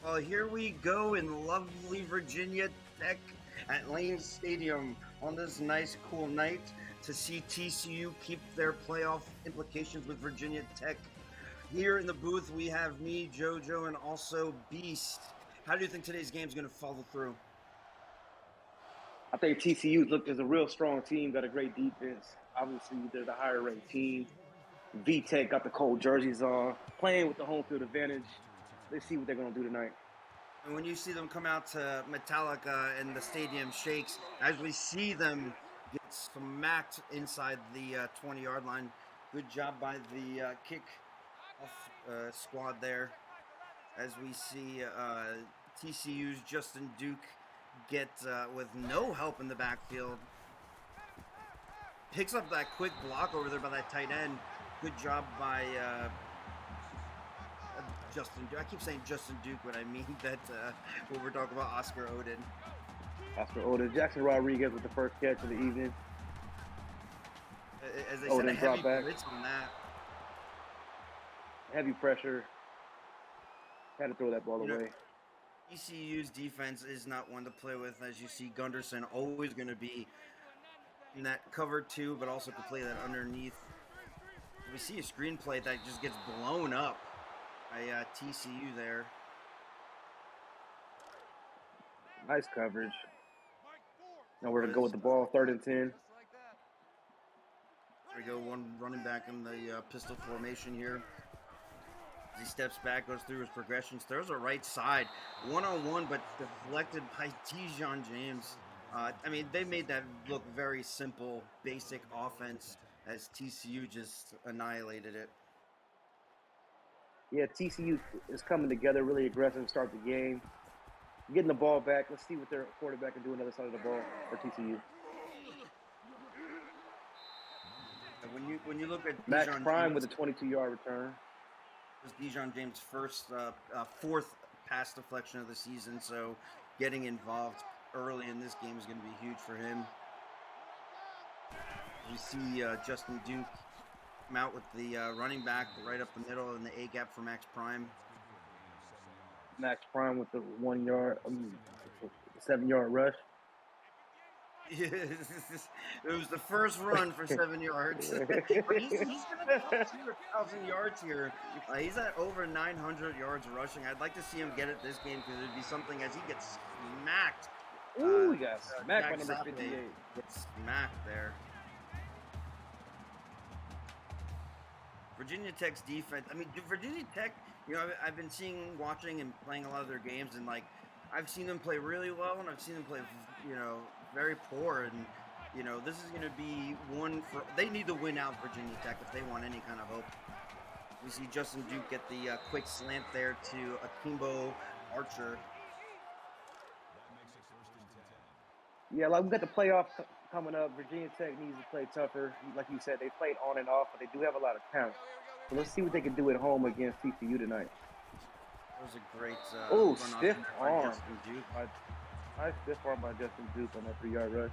Well, here we go in lovely Virginia Tech at Lane Stadium on this nice, cool night to see TCU keep their playoff implications with Virginia Tech. Here in the booth, we have me, JoJo, and also Beast. How do you think today's game is going to follow through? I think TCU looked as a real strong team, got a great defense. Obviously, they're the higher ranked team. VTech got the cold jerseys on, playing with the home field advantage. Let's see what they're going to do tonight. And when you see them come out to Metallica and the stadium shakes, as we see them get smacked inside the 20-yard line, good job by the kick off squad there. As we see TCU's Justin Duke get with no help in the backfield. Picks up that quick block over there by that tight end. Good job by Justin Duke. I keep saying Justin Duke, but I mean that when we're talking about Oscar Oden. Oscar Oden, Jackson Rodriguez with the first catch of the evening. As they said, a Oden heavy drop back, blitz on that. heavy pressure. Had to throw that ball away. ECU's defense is not one to play with. As you see, Gunderson always going to be in that cover two, but also to play that underneath. We see a screenplay that just gets blown up by TCU there. Nice coverage. Now we're going to go with the ball, 3rd and 10. There we go, one running back in the pistol formation here. As he steps back, goes through his progressions, throws a right side, one-on-one, but deflected by Dijon James. I mean, they made that look very simple, basic offense as TCU just annihilated it. Yeah, TCU is coming together, really aggressive to start the game. Getting the ball back. Let's see what their quarterback can do on the other side of the ball for TCU. When you look at Max Dijon Prime James, with a 22-yard return. was Dijon James' fourth pass deflection of the season, so getting involved early in this game is going to be huge for him. You see Justin Duke come out with the running back right up the middle in the A gap for Max Prime. Max Prime with the 7-yard rush. It was the first run for 7 yards. But he's going to touch 1,000 yards here. He's at over 900 yards rushing. I'd like to see him get it this game because it'd be something as he gets smacked. Ooh, he got smacked by number 58. Gets smacked there. Virginia Tech's defense. I mean, Virginia Tech. I've been watching, and playing a lot of their games, and I've seen them play really well, and I've seen them play, very poor. And this is going to be one for. They need to win out Virginia Tech if they want any kind of hope. We see Justin Duke get the quick slant there to Akimbo Archer. Yeah, like we got the playoff coming up. Virginia Tech needs to play tougher. Like you said, they played on and off, but they do have a lot of talent. So let's see what they can do at home against TCU tonight. That was a great stiff arm. Justin Duke. Nice stiff arm by Justin Duke on that 3-yard rush.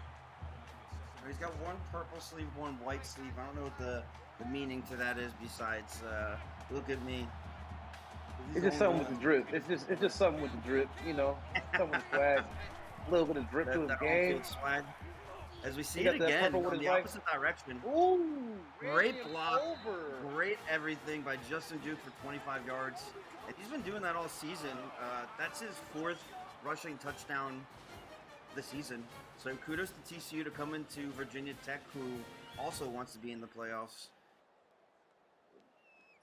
He's got one purple sleeve, one white sleeve. I don't know what the meaning to that is besides look at me. It's just something with the drip. It's just something with the drip, something with the swag. A little bit of drip to his game. Swag. As we see it again on the opposite direction. Ooh, great block, great everything by Justin Duke for 25 yards. And he's been doing that all season. That's his 4th rushing touchdown this season. So kudos to TCU to come into Virginia Tech, who also wants to be in the playoffs.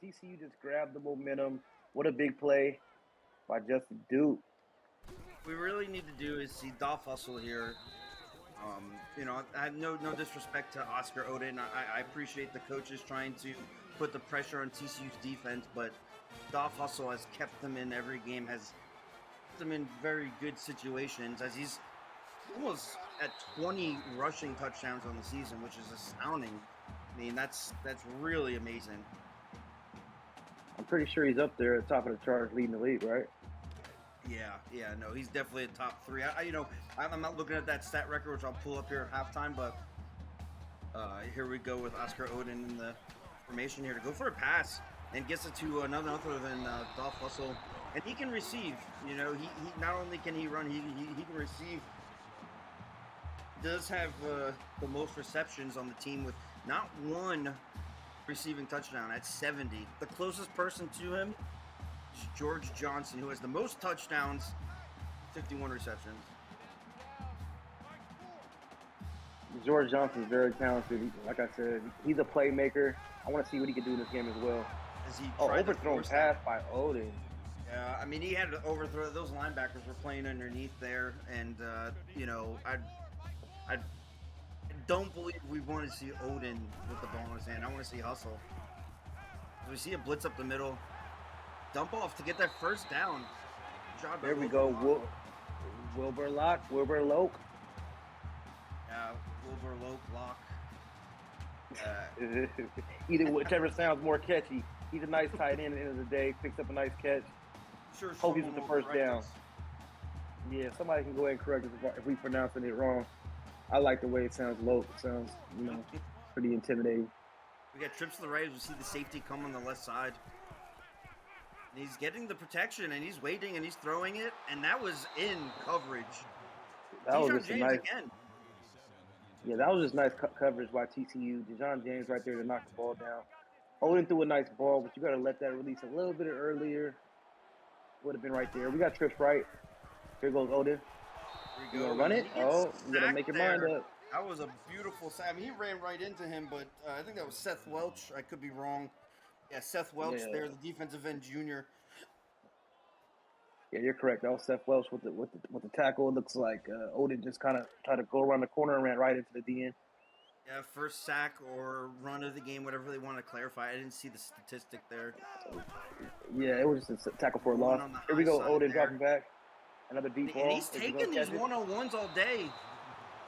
TCU just grabbed the momentum. What a big play by Justin Duke. What we really need to do is see Dolph Hustle here. I have no disrespect to Oscar Oden. I appreciate the coaches trying to put the pressure on TCU's defense, but Dolph Hustle has kept them in every game, has kept them in very good situations, as he's almost at 20 rushing touchdowns on the season, which is astounding. I mean, that's really amazing. I'm pretty sure he's up there at the top of the charts leading the league, right? Yeah, no, he's definitely a top 3. I'm not looking at that stat record, which I'll pull up here at halftime, but here we go with Oscar Oden in the formation here to go for a pass. and gets it to another other than Dolph Russell. And he can receive. You know, he not only can he run, he can receive. He does have the most receptions on the team with not one receiving touchdown at 70. The closest person to him is George Johnson, who has the most touchdowns, 51 receptions. George Johnson is very talented. Like I said, he's a playmaker. I want to see what he can do in this game as well. As he Overthrown pass by Odin. Yeah, I mean, he had to overthrow. Those linebackers were playing underneath there, and you know, I don't believe we want to see Odin with the ball in his hand. I want to see hustle. We see a blitz up the middle, dump off to get that first down. Job there we go. Wilbur Lock. Yeah, Wilbur Lock. Either whichever sounds more catchy. He's a nice tight end at the end of the day. Picks up a nice catch. Sure. Hope he's with the first down. Yeah, somebody can go ahead and correct us if we pronouncing it wrong. I like the way it sounds. Low. It sounds, pretty intimidating. We got trips to the right. We see the safety come on the left side. And he's getting the protection, and he's waiting, and he's throwing it, and that was in coverage. That was just a nice. Again. Yeah, that was just nice coverage by TCU. Dijon James right there to knock the ball down. Odin threw a nice ball, but you got to let that release a little bit earlier. Would have been right there. We got trips right. Here goes Odin. You gonna run it? Oh, you gotta make your mind up. That was a beautiful sack. I mean, he ran right into him, but I think that was Seth Welch. I could be wrong. Yeah, Seth Welch there, the defensive end junior. Yeah, you're correct. That was Seth Welch with the tackle. It looks like Odin just kind of tried to go around the corner and ran right into the DN. Yeah, first sack or run of the game, whatever they want to clarify. I didn't see the statistic there. Yeah, it was just a tackle for a loss. Here we go, Odin dropping back. Another deep ball. And he's taking these one-on-ones all day.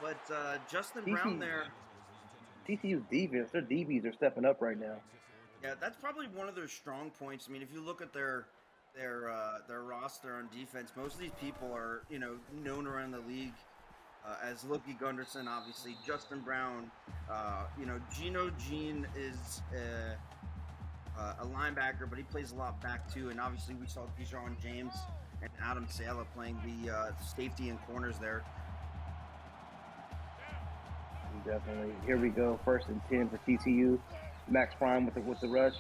But Justin Brown there. TCU's defense, their DBs are stepping up right now. Yeah, that's probably one of their strong points. I mean, if you look at their roster on defense, most of these people are, known around the league as Loki Gunderson, obviously, Justin Brown. Geno Jean is a linebacker, but he plays a lot back too. And obviously, we saw Dijon James and Adam Sala playing the safety and corners there. Definitely. Here we go. 1st and 10 for TCU. Max Prime with the rush.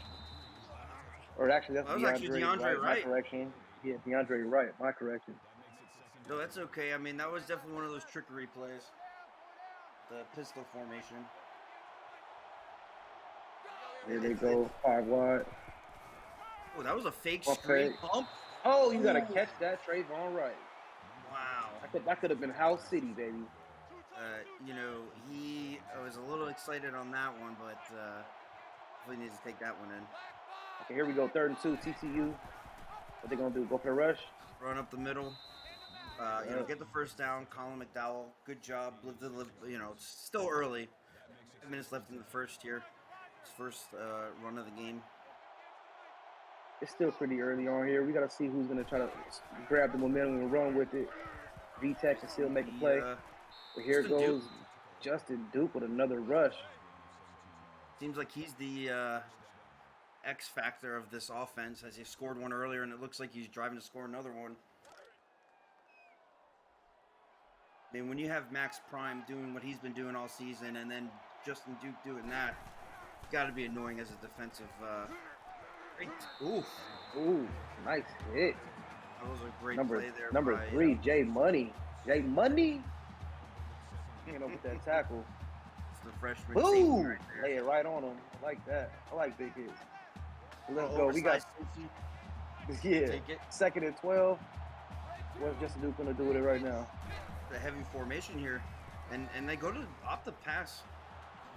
Or actually, that's DeAndre Wright. My correction. Yeah, DeAndre Wright. My correction. No, that's okay. I mean, that was definitely one of those trickery plays. The pistol formation. Here they go. 5 wide. Oh, that was a fake screen pump. Oh, you got to catch that, Trayvon Wright. Wow. That could have been House City, baby. I was a little excited on that one, but he needs to take that one in. Okay, here we go. 3rd and 2, TCU. What they going to do? Go for the rush? Run up the middle. Get the first down. Colin McDowell, good job. It's still early. 5 minutes left in the first here. His first run of the game. It's still pretty early on here. We got to see who's going to try to grab the momentum and run with it. VTech can still make a play. But here goes Justin Duke with another rush. Seems like he's the X factor of this offense, as he scored one earlier, and it looks like he's driving to score another one. I mean, when you have Max Prime doing what he's been doing all season, and then Justin Duke doing that, it's got to be annoying as a defensive. Ooh, nice hit. That was a great play there. Number 3, Jay Money. Jay Money. Hanging up with that tackle. It's the freshman. Boom! Right there. Lay it right on him. I like that. I like big hits. Let's go. We got. Yeah. 2nd and 12. What's Justin Duke gonna do with it right now? The heavy formation here, and they go to opt the pass.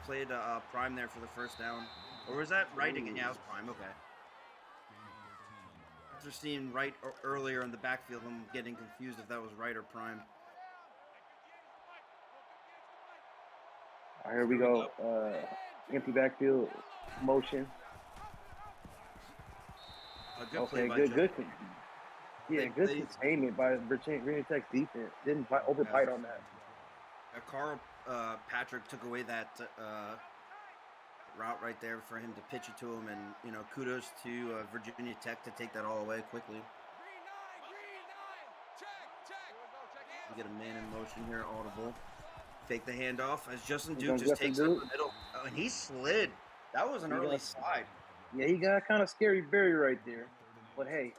Played Prime there for the first down, or was that Wright again? Yeah, it was Prime. Okay. After seeing Wright earlier in the backfield, I'm getting confused if that was Wright or Prime. All right, here we go. Empty backfield motion. Good play by good. Yeah, good containment by Virginia Tech's defense. Didn't overbite on that. Carl Patrick took away that route right there for him to pitch it to him, and kudos to Virginia Tech to take that all away quickly. We get a man in motion here, audible. Fake the handoff as Justin Duke just takes up the middle. Oh, and he slid. That was an early slide. Yeah, he got kind of scary Barry right there. But hey,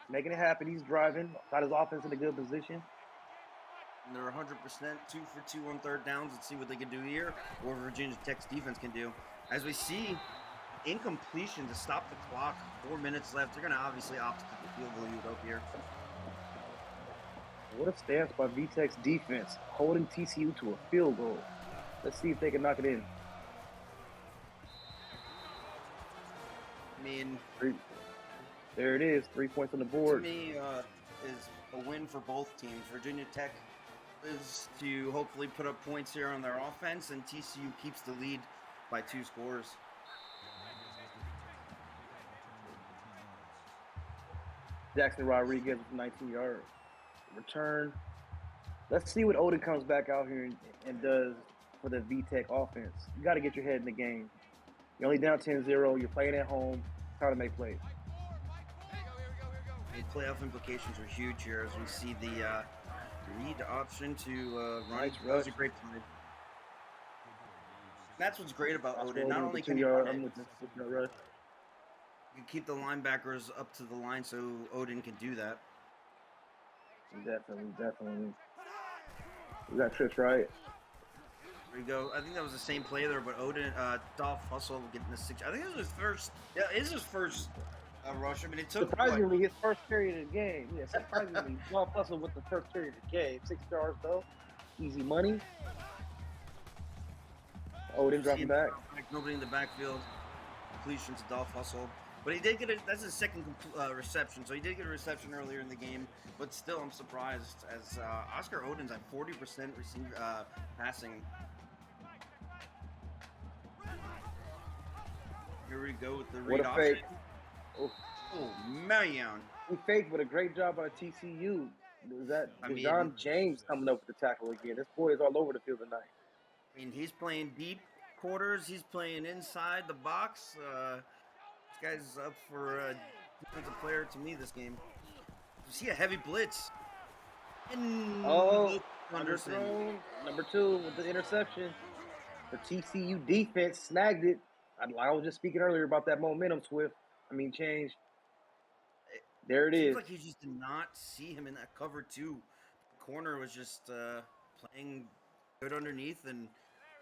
making it happen. He's driving, got his offense in a good position. And they're 100%, 2 for 2 on third downs. Let's see what they can do here, or Virginia Tech's defense can do. As we see, incompletion to stop the clock. 4 minutes left. They're going to obviously opt to kick the field goal, you would hope here. What a stance by VTech's defense, holding TCU to a field goal. Let's see if they can knock it in. I mean, there it is, 3 points on the board. To me, is a win for both teams. Virginia Tech is to hopefully put up points here on their offense, and TCU keeps the lead by 2 scores. Jackson Rodriguez with 19 yards. Return. Let's see what Odin comes back out here and does for the VTech offense. You got to get your head in the game. You're only down 10-0. You're playing at home. Time to make plays. The playoff implications are huge here as we see the read option to run. Nice that was a great play. That's what's great about Odin. Not only can he you keep the linebackers up to the line so Odin can do that. Definitely. We got trips right. There you go. I think that was the same play there, but Odin, Dolph Hustle getting the 6. I think it was his first. Yeah, it's his first rush. I mean, it took surprisingly his first period of the game. Yeah, surprisingly, Dolph Hustle with the first period of the game. 6 yards though, easy money. Odin dropping back. Nobody in the backfield. Completion to Dolph Hustle. But he did get it. That's his second reception. So he did get a reception earlier in the game. But still, I'm surprised as Oscar Odin's at 40% passing. Here we go with the read option. Fake. Oh man! He faked, but a great job by TCU. Was that John James coming up with the tackle again? This boy is all over the field tonight. I mean, he's playing deep quarters. He's playing inside the box. This guy's up for a defensive player to me this game. You see a heavy blitz. And underthrown. Number 2 with the interception. The TCU defense snagged it. I was just speaking earlier about that momentum change. There it is. Seems like he just did not see him in that cover 2. The corner was just playing good underneath, and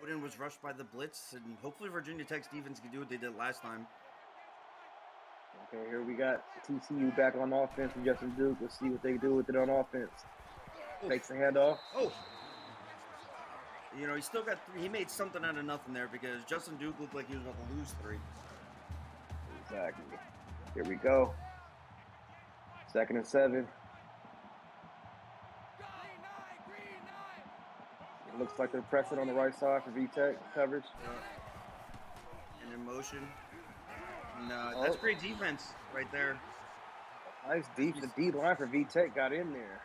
Odin was rushed by the blitz, and hopefully Virginia Tech's defense can do what they did last time. Okay, here we got TCU back on offense with Justin Duke. Let's see what they do with it on offense. Takes the handoff. Oh. He still got 3. He made something out of nothing there because Justin Duke looked like he was about to lose 3. Exactly. Here we go. 2nd and 7. It looks like they're pressing on the right side for VTech coverage. And in motion. No, that's great defense right there. Nice deep. The D line for VTech got in there.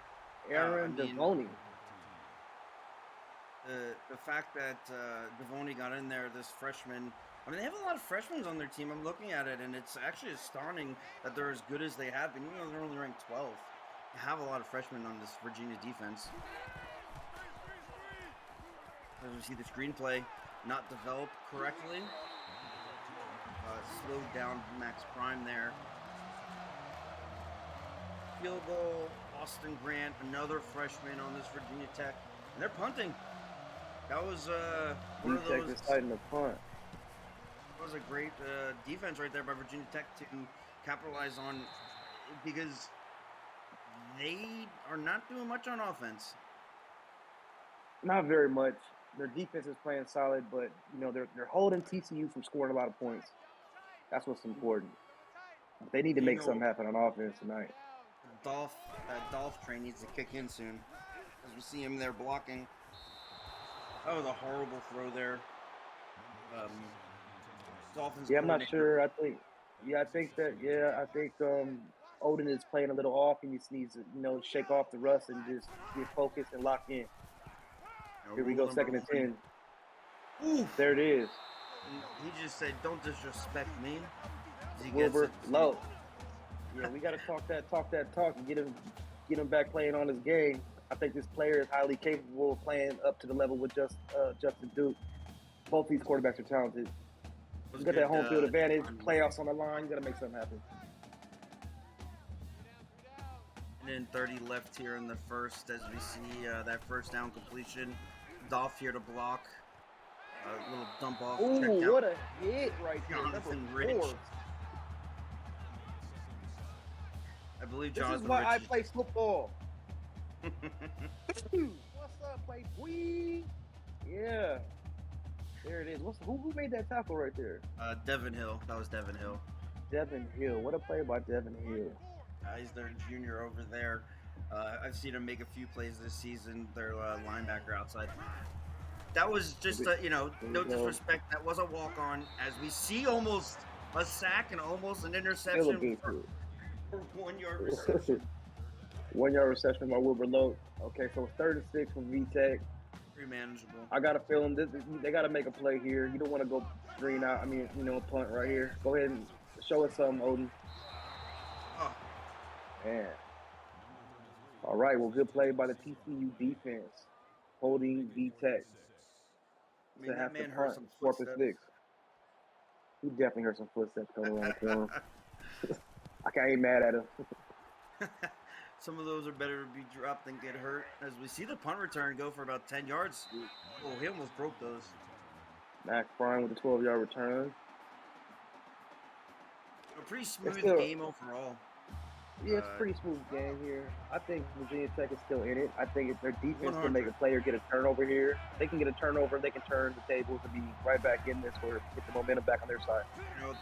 Aaron Devoni. The fact that Devoni got in there, this freshman. I mean, they have a lot of freshmen on their team. I'm looking at it, and it's actually astounding that they're as good as they have been. Even though they're only ranked 12, they have a lot of freshmen on this Virginia defense. As we see the screenplay not developed correctly. Slowed down Max Prime there. Field goal, Austin Grant, another freshman on this Virginia Tech. And they're punting. That was one of those. Deciding to punt. That was a great defense right there by Virginia Tech to capitalize on, because they are not doing much on offense. Not very much. Their defense is playing solid, but they're holding TCU from scoring a lot of points. That's what's important. They need to make something happen on offense tonight. Dolph train needs to kick in soon, as we see him there blocking. That was a horrible throw there. Dolphins. Yeah, I'm not sure. I think Odin is playing a little off, and he just needs to shake off the rust and just get focused and lock in. Here we go, 2nd and 10. Ooh. There it is. And he just said, "Don't disrespect me." He gets Wilbur it. low. Yeah, we got to talk, and get him back playing on his game. I think this player is highly capable of playing up to the level with Justin Duke. Both these quarterbacks are talented. Was You got that good. home field advantage, Timing. playoffs on the line. You got to make something happen. And then 30 left here in the first, as we see that first down completion. Dolph here to block. A little dump off, check Ooh, down. what a hit right there. Number Jonathan Rich. 4. I believe This is Jonathan why I Rich play football. is. What's up, boy? Yeah. There it is. Who made that tackle right there? Devin Hill. That was Devin Hill. Devin Hill. What a play by Devin Hill. He's their junior over there. I've seen him make a few plays this season. Their linebacker outside. That was just, no disrespect. That was a walk on. As we see almost a sack and almost an Still a interception good for field. 1 yard reception. 1 yard reception by Wilbur Lowe. Okay, so it's 3rd and 6 from VTech. Pretty manageable. I got a feeling they got to make a play here. You don't want to go green out. Punt right here. Go ahead and show us something, Odin. Oh. Man. All right, well, good play by the TCU defense, holding VTech I mean, to that have to man heard punt some 4th and footsteps. 6. He definitely heard some footsteps coming around the corner. I ain't mad at him. Some of those are better to be dropped than get hurt. As we see the punt return go for about 10 yards. Oh, he almost broke those. Max Bryan with the 12-yard return. A pretty smooth game overall. Yeah, it's a pretty smooth game here. I think Virginia Tech is still in it. I think if their defense 100. can make a play or get a turnover here, they can get a turnover, they can turn the tables and be right back in this or get the momentum back on their side.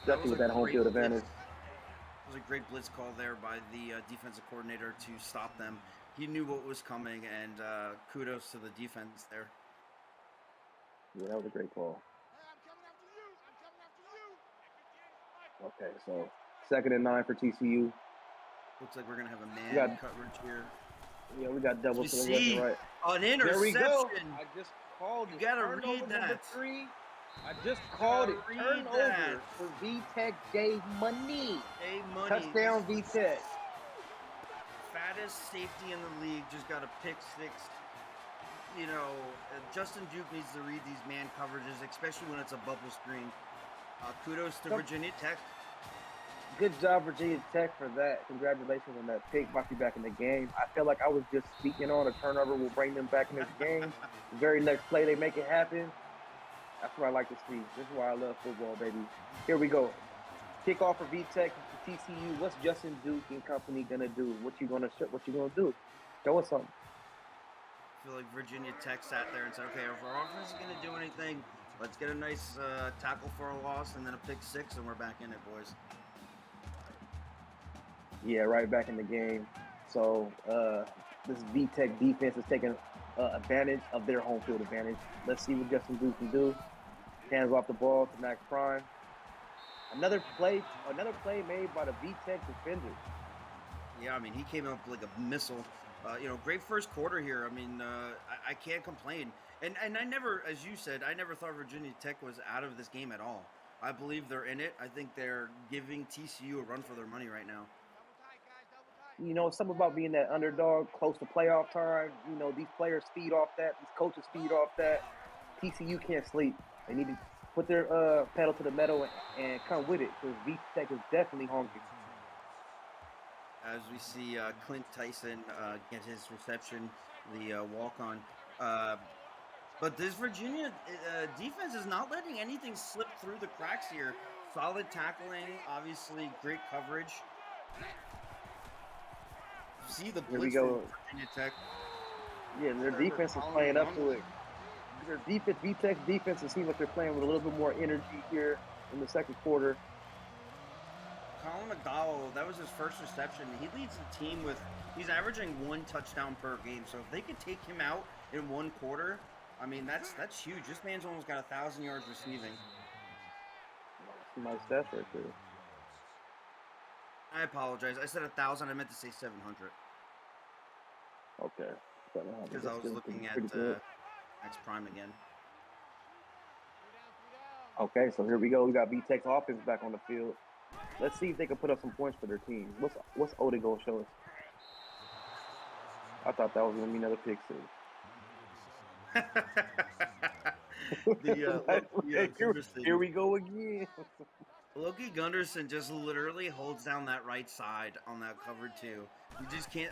Especially with that home field advantage. It was a great blitz call there by the defensive coordinator to stop them. He knew what was coming, and kudos to the defense there. Yeah, that was a great call. Okay, so 2nd and 9 for TCU. Looks like we're going to have a man coverage here. Yeah, we got double to the left and right. An interception. There we go. I just called it. You got to read that. Number 3. I just called it. Turnover for VTech. Gave money. Touchdown VTech. Fattest safety in the league just got a pick 6. Justin Duke needs to read these man coverages, especially when it's a bubble screen. Kudos to Virginia Tech. Good job, Virginia Tech, for that. Congratulations on that pick. Brought you back in the game. I feel like I was just speaking on a turnover will bring them back in this game. The very next play, they make it happen. That's what I like to see. This is why I love football, baby. Here we go. Kickoff for VTech, TCU. What's Justin Duke and company gonna do? What you gonna do? Show us something. I feel like Virginia Tech sat there and said, okay, if our offense is going to do anything, let's get a nice tackle for a loss and then a pick 6, and we're back in it, boys. Yeah, right back in the game. So this VTech defense is taking advantage of their home field advantage. Let's see what Justin Duke can do. Hands off the ball to Max Prime. Another play made by the VTech defender. Yeah, I mean, he came up like a missile. Great first quarter here. I mean, I can't complain. And I never, as you said, I never thought Virginia Tech was out of this game at all. I believe they're in it. I think they're giving TCU a run for their money right now. Something about being that underdog close to playoff time. These players feed off that. These coaches feed off that. TCU can't sleep. They need to put their pedal to the metal and come with it because VTech is definitely hungry. As we see Clint Tyson get his reception, the walk-on. But this Virginia defense is not letting anything slip through the cracks here. Solid tackling, obviously great coverage. See the blitz from Virginia Tech. Yeah, their defense is playing up to it. Their defense, VTech's defense, it seems like they're playing with a little bit more energy here in the second quarter. Colin McDowell, that was his first reception. He leads the team he's averaging 1 touchdown per game. So if they could take him out in 1 quarter, I mean, that's huge. This man's almost got 1,000 yards receiving. Nice stats right there. I apologize. I said 1,000. I meant to say 700. Okay. Because I was looking at Max Prime again. Okay, so here we go. We got B-Tech's offense back on the field. Let's see if they can put up some points for their team. What's Odin gonna show us? I thought that was gonna be another pick six. Loki Here Gunderson. we go again. Loki Gunderson just literally holds down that right side on that cover two. You just can't,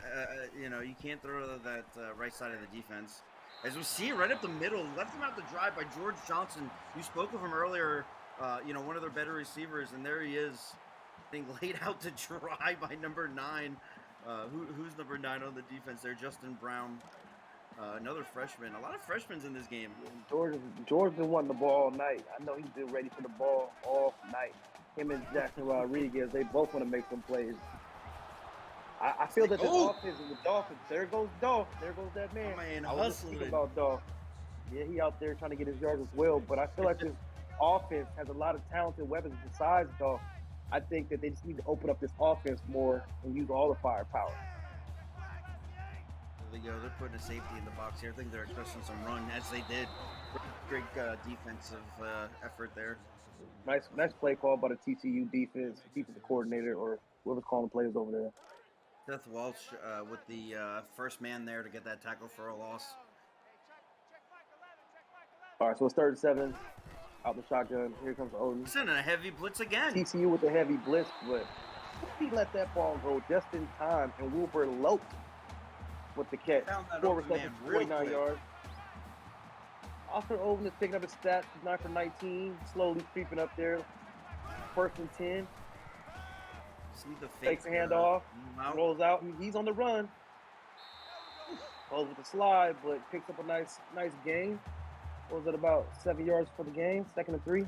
you can't throw that right side of the defense. As we see, right up the middle, left him out to dry by George Johnson. You spoke of him earlier. One of their better receivers, and there he is, being laid out to dry by number 9. Who's number 9 on the defense there? Justin Brown, another freshman. A lot of freshmen in this game. George been wanting the ball all night. I know he's been ready for the ball all night. Him and Jackson Rodriguez, they both want to make some plays. I feel that this offense is with Dolphins. There goes Dolph. There goes that man. Man, I was just thinking about Dolph. Yeah, he out there trying to get his yards as well. But I feel like this offense has a lot of talented weapons besides Dolph. I think that they just need to open up this offense more and use all the firepower. There they go. They're putting a safety in the box here. I think they're expecting some run, as they did. Great defensive effort there. Nice play call by the TCU defensive coordinator, or whoever's calling the plays over there. Seth Welch with the first man there to get that tackle for a loss. All right, so it's 37. Out the shotgun. Here comes Odin. He's in a heavy blitz again. TCU with the heavy blitz, but he let that ball go just in time, and Wilbur loped with the catch. 4 receptions, 49 yards. Oscar Odin is picking up his stats. He's 9 for 19, slowly creeping up there. 1st and 10. See the takes the handoff, rolls out. He's on the run. Goes with the slide, but picks up a nice gain. What was it, about 7 yards for the game? 2nd and 3.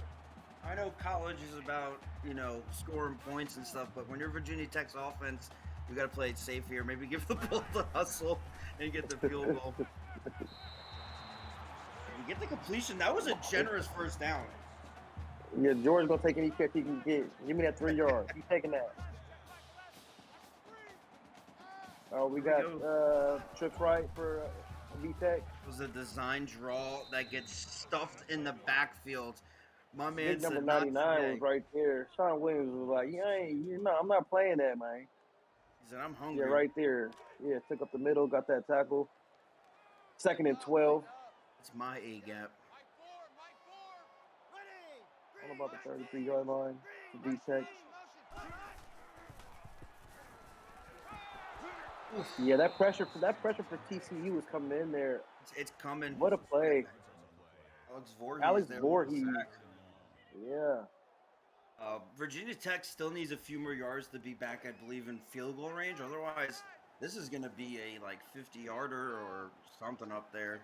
I know college is about, scoring points and stuff, but when you're Virginia Tech's offense, you got to play it safe here. Maybe give the ball the hustle and get the field goal. You get the completion. That was a generous first down. Yeah, George's going to take any catch he can get. Give me that 3 yards. He's taking that. We got trips right for VTech. It was a design draw that gets stuffed in the backfield. My man Big number 99 was right there. Sean Williams was like, I'm not playing that, man. He said, I'm hungry. Yeah, right there. Yeah, took up the middle, got that tackle. 2nd and 12. It's my A-gap. All about the 33-yard line for VTech. Yeah, that pressure for TCU is coming in there. It's coming. What a play. Alex Voorhees. Yeah. Virginia Tech still needs a few more yards to be back, I believe, in field goal range. Otherwise, this is going to be a 50-yarder or something up there.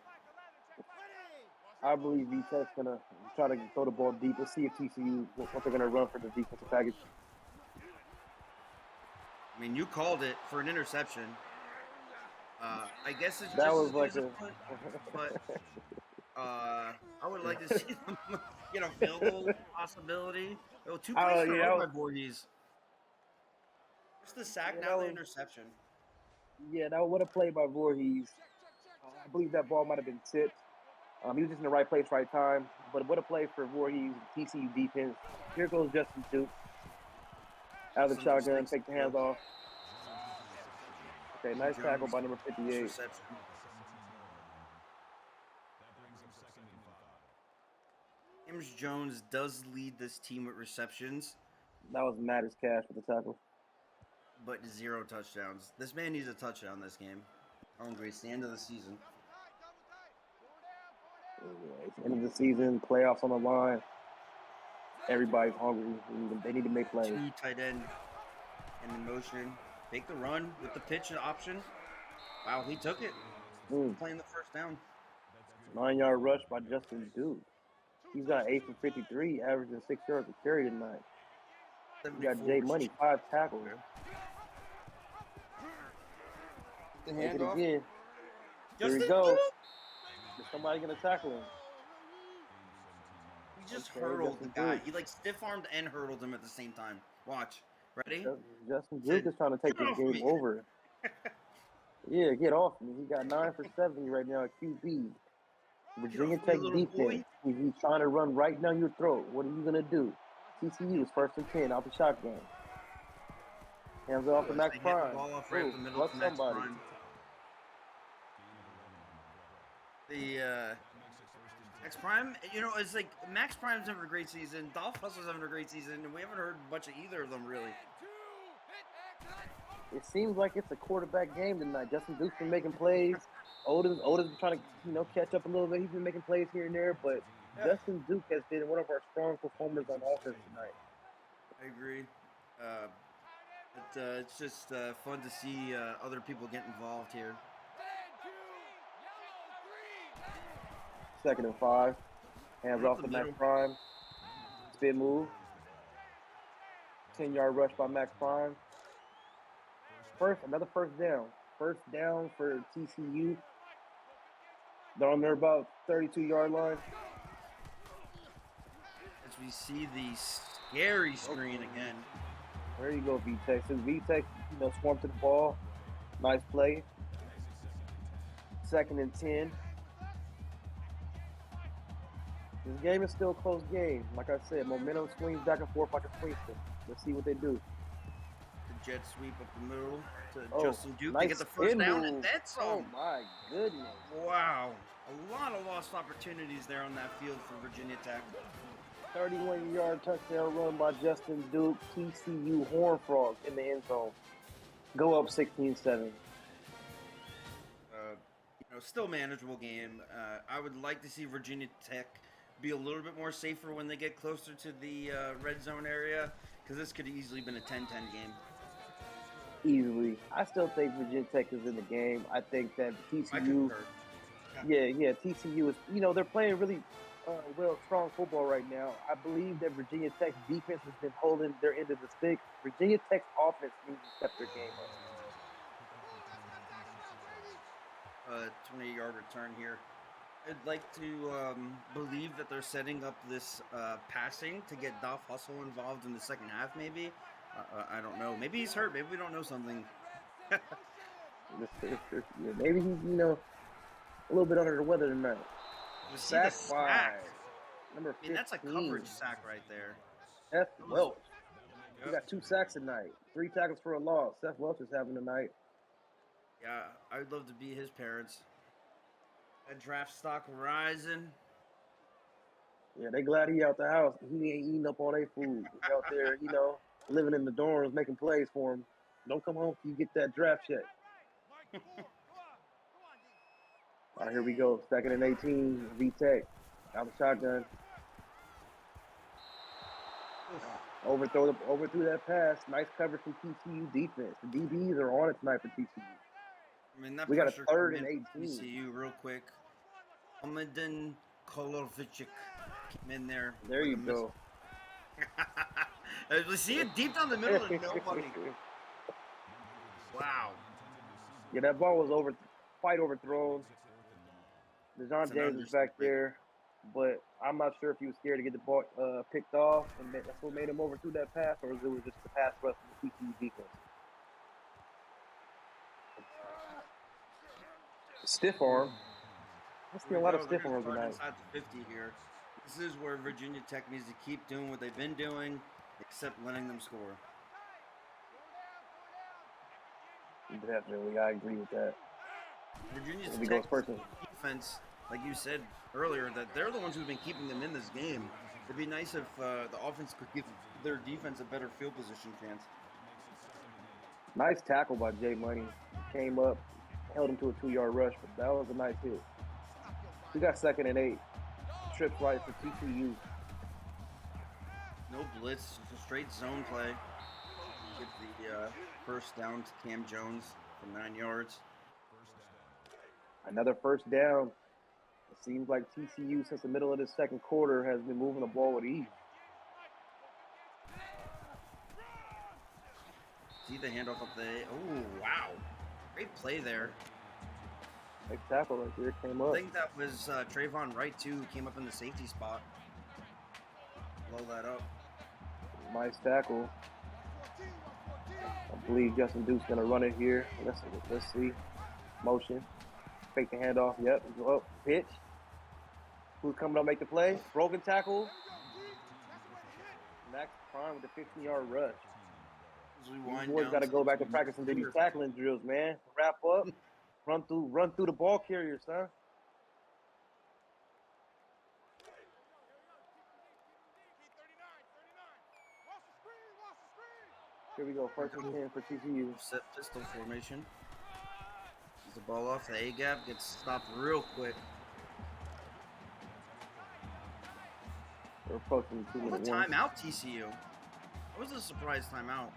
I believe VTech's going to try to throw the ball deep. Let's see if TCU, what they're going to run for the defensive package. I mean, you called it for an interception. I guess it's that just was like but I would like to see them get a field goal possibility. Oh, 2 plays by Voorhees. What's the sack now? The interception. Yeah, that would have played by Voorhees. I believe that ball might have been tipped. He was just in the right place, right time. But what a play for Voorhees, TCU defense. Here goes Justin Duke. Out of the shotgun, take the hands off. Okay, nice tackle by number 58. James Jones does lead this team with receptions. That was mad as cash with the tackle. But 0 touchdowns. This man needs a touchdown this game. Hungry. It's the end of the season. Yeah, it's the end of the season. Playoffs on the line. Everybody's hungry. They need to make plays. 2 tight end and in motion. Take the run with the pitch option. Wow, he took it. Playing the first down. 9-yard rush by Justin Duke. He's got 8 for 53, averaging 6 yards a carry tonight. We got Jay Money, 5 tackles. The handoff. Again. Here we go. Is somebody going to tackle him? He just hurdled the guy. He stiff-armed and hurdled him at the same time. Watch. Ready? Justin Duke is trying to take this game over. Yeah, get off me. He got 9 for 70 right now at QB. Get Virginia off me, Tech little defense. boy. He's trying to run right down your throat. What are you gonna do? TCU is 1st and 10 out the shotgun. Hands off Ooh, to as Max they hand the Prime. ball off right up Ooh, the middle plus to Max somebody. Prime. The Max Prime, it's like Max Prime's having a great season. Dolph Hustle's having a great season, and we haven't heard much of either of them really. It seems like it's a quarterback game tonight. Justin Duke's been making plays. Oda's been trying to catch up a little bit. He's been making plays here and there, but Yeah, Justin Duke has been one of our strong performers on offense tonight. I agree. It's just fun to see other people get involved here. 2nd and 5. Hands Run up off the to Max middle. Prime. Spin move. 10-yard rush by Max Prime. Another first down. First down for TCU. They're on their about 32-yard line. As we see the scary screen again. There you go, VTech. So VTech, swarmed to the ball. Nice play. 2nd and 10. This game is still a close game. Like I said, momentum swings back and forth like a swing set. Let's see what they do. The jet sweep up the middle to Justin Duke nice to get the first down, move. and that's Oh my goodness. Wow. A lot of lost opportunities there on that field for Virginia Tech. 31-yard touchdown run by Justin Duke. TCU Horned Frogs in the end zone. Go up 16-7. Still manageable game. I would like to see Virginia Tech be a little bit more safer when they get closer to the red zone area, because this could have easily been a 10-10 game. Easily. I still think Virginia Tech is in the game. I think that TCU, TCU is, they're playing really strong football right now. I believe that Virginia Tech's defense has been holding their end of the stick. Virginia Tech's offense needs to step their game up. 20-yard return here. I'd like to believe that they're setting up this passing to get Dolph Hustle involved in the second half, maybe. I don't know. Maybe he's hurt. Maybe we don't know something. Maybe he's, a little bit under the weather tonight. Sack by number 15. That's a coverage sack right there. Seth Welch. We got 2 sacks tonight. 3 tackles for a loss. Seth Welch is having a night. Yeah, I would love to be his parents. That draft stock rising. Yeah, they glad he out the house. He ain't eating up all their food. He out there, living in the dorms, making plays for him. Don't come home till you get that draft check. All right, here we go. 2nd and 18. V-Tech. Out the shotgun. Overthrew that pass. Nice coverage from TCU defense. The DBs are on it tonight for TCU. I mean, that we got a pressure 3rd and 18. TCU real quick. Omedin Kolovicic came in there. There you go. We see it deep down the middle of nobody. Wow. Yeah, that ball was quite overthrown. DeJon James is back there, but I'm not sure if he was scared to get the ball picked off, and that's what made him overthrow that pass, or it was just the pass rush from the TCU defense. Stiff arm. I see a lot of stiff arms tonight. Inside the 50 here. This is where Virginia Tech needs to keep doing what they've been doing, except letting them score. Definitely, I agree with that. Virginia Tech's defense, like you said earlier, that they're the ones who've been keeping them in this game. It'd be nice if the offense could give their defense a better field position chance. Nice tackle by Jay Money. Came up, held him to a 2-yard rush, but that was a nice hit. We got 2nd and 8. Trips right for TCU. No blitz, just a straight zone play. Get the first down to Cam Jones for 9 yards. Another first down. It seems like TCU, since the middle of the second quarter, has been moving the ball with ease. See the handoff up there. Oh, wow. Great play there. Nice tackle right there. Came up. I think that was Trayvon Wright, too, who came up in the safety spot. Blow that up. Nice tackle. I believe Justin Duke's going to run it here. Let's see. Motion. Fake the handoff. Yep. Go up. Pitch. Who's coming up make the play? Broken tackle. Max Prime with the 15-yard rush. As we These wind boys down got to to go back to the practice and do these here. tackling drills, man. Wrap up, run through the ball carrier, son. Here we go, first and 10 for TCU. Set pistol formation. The ball off the A gap, gets stopped real quick. We're approaching the 2 What a minute one. timeout, TCU. That was a surprise timeout.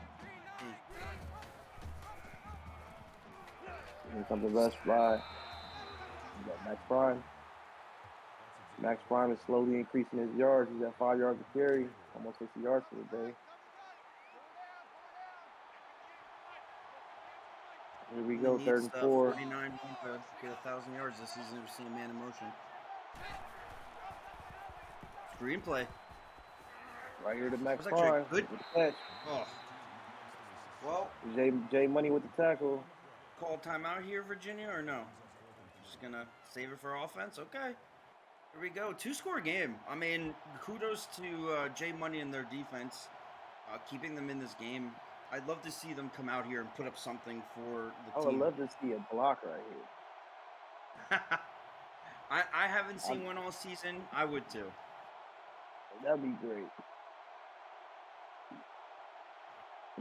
Here comes the rush by Max Prime. Max Prime is slowly increasing his yards. He's at 5 yards to carry, almost 60 yards for the day. Here we go, third and 4. 49 to get 1,000 yards this season. We've seen a man in motion. Screenplay. Right here to Max That was actually Prime a good with the catch. Oh. Well, Jay Money with the tackle. Call timeout here, Virginia, or no? Just gonna save it for offense? Okay. Here we go. 2-score game. I mean, kudos to Jay Money and their defense, keeping them in this game. I'd love to see them come out here and put up something for the team. I'd love to see a block right here. I haven't seen one all season. I would too. That'd be great.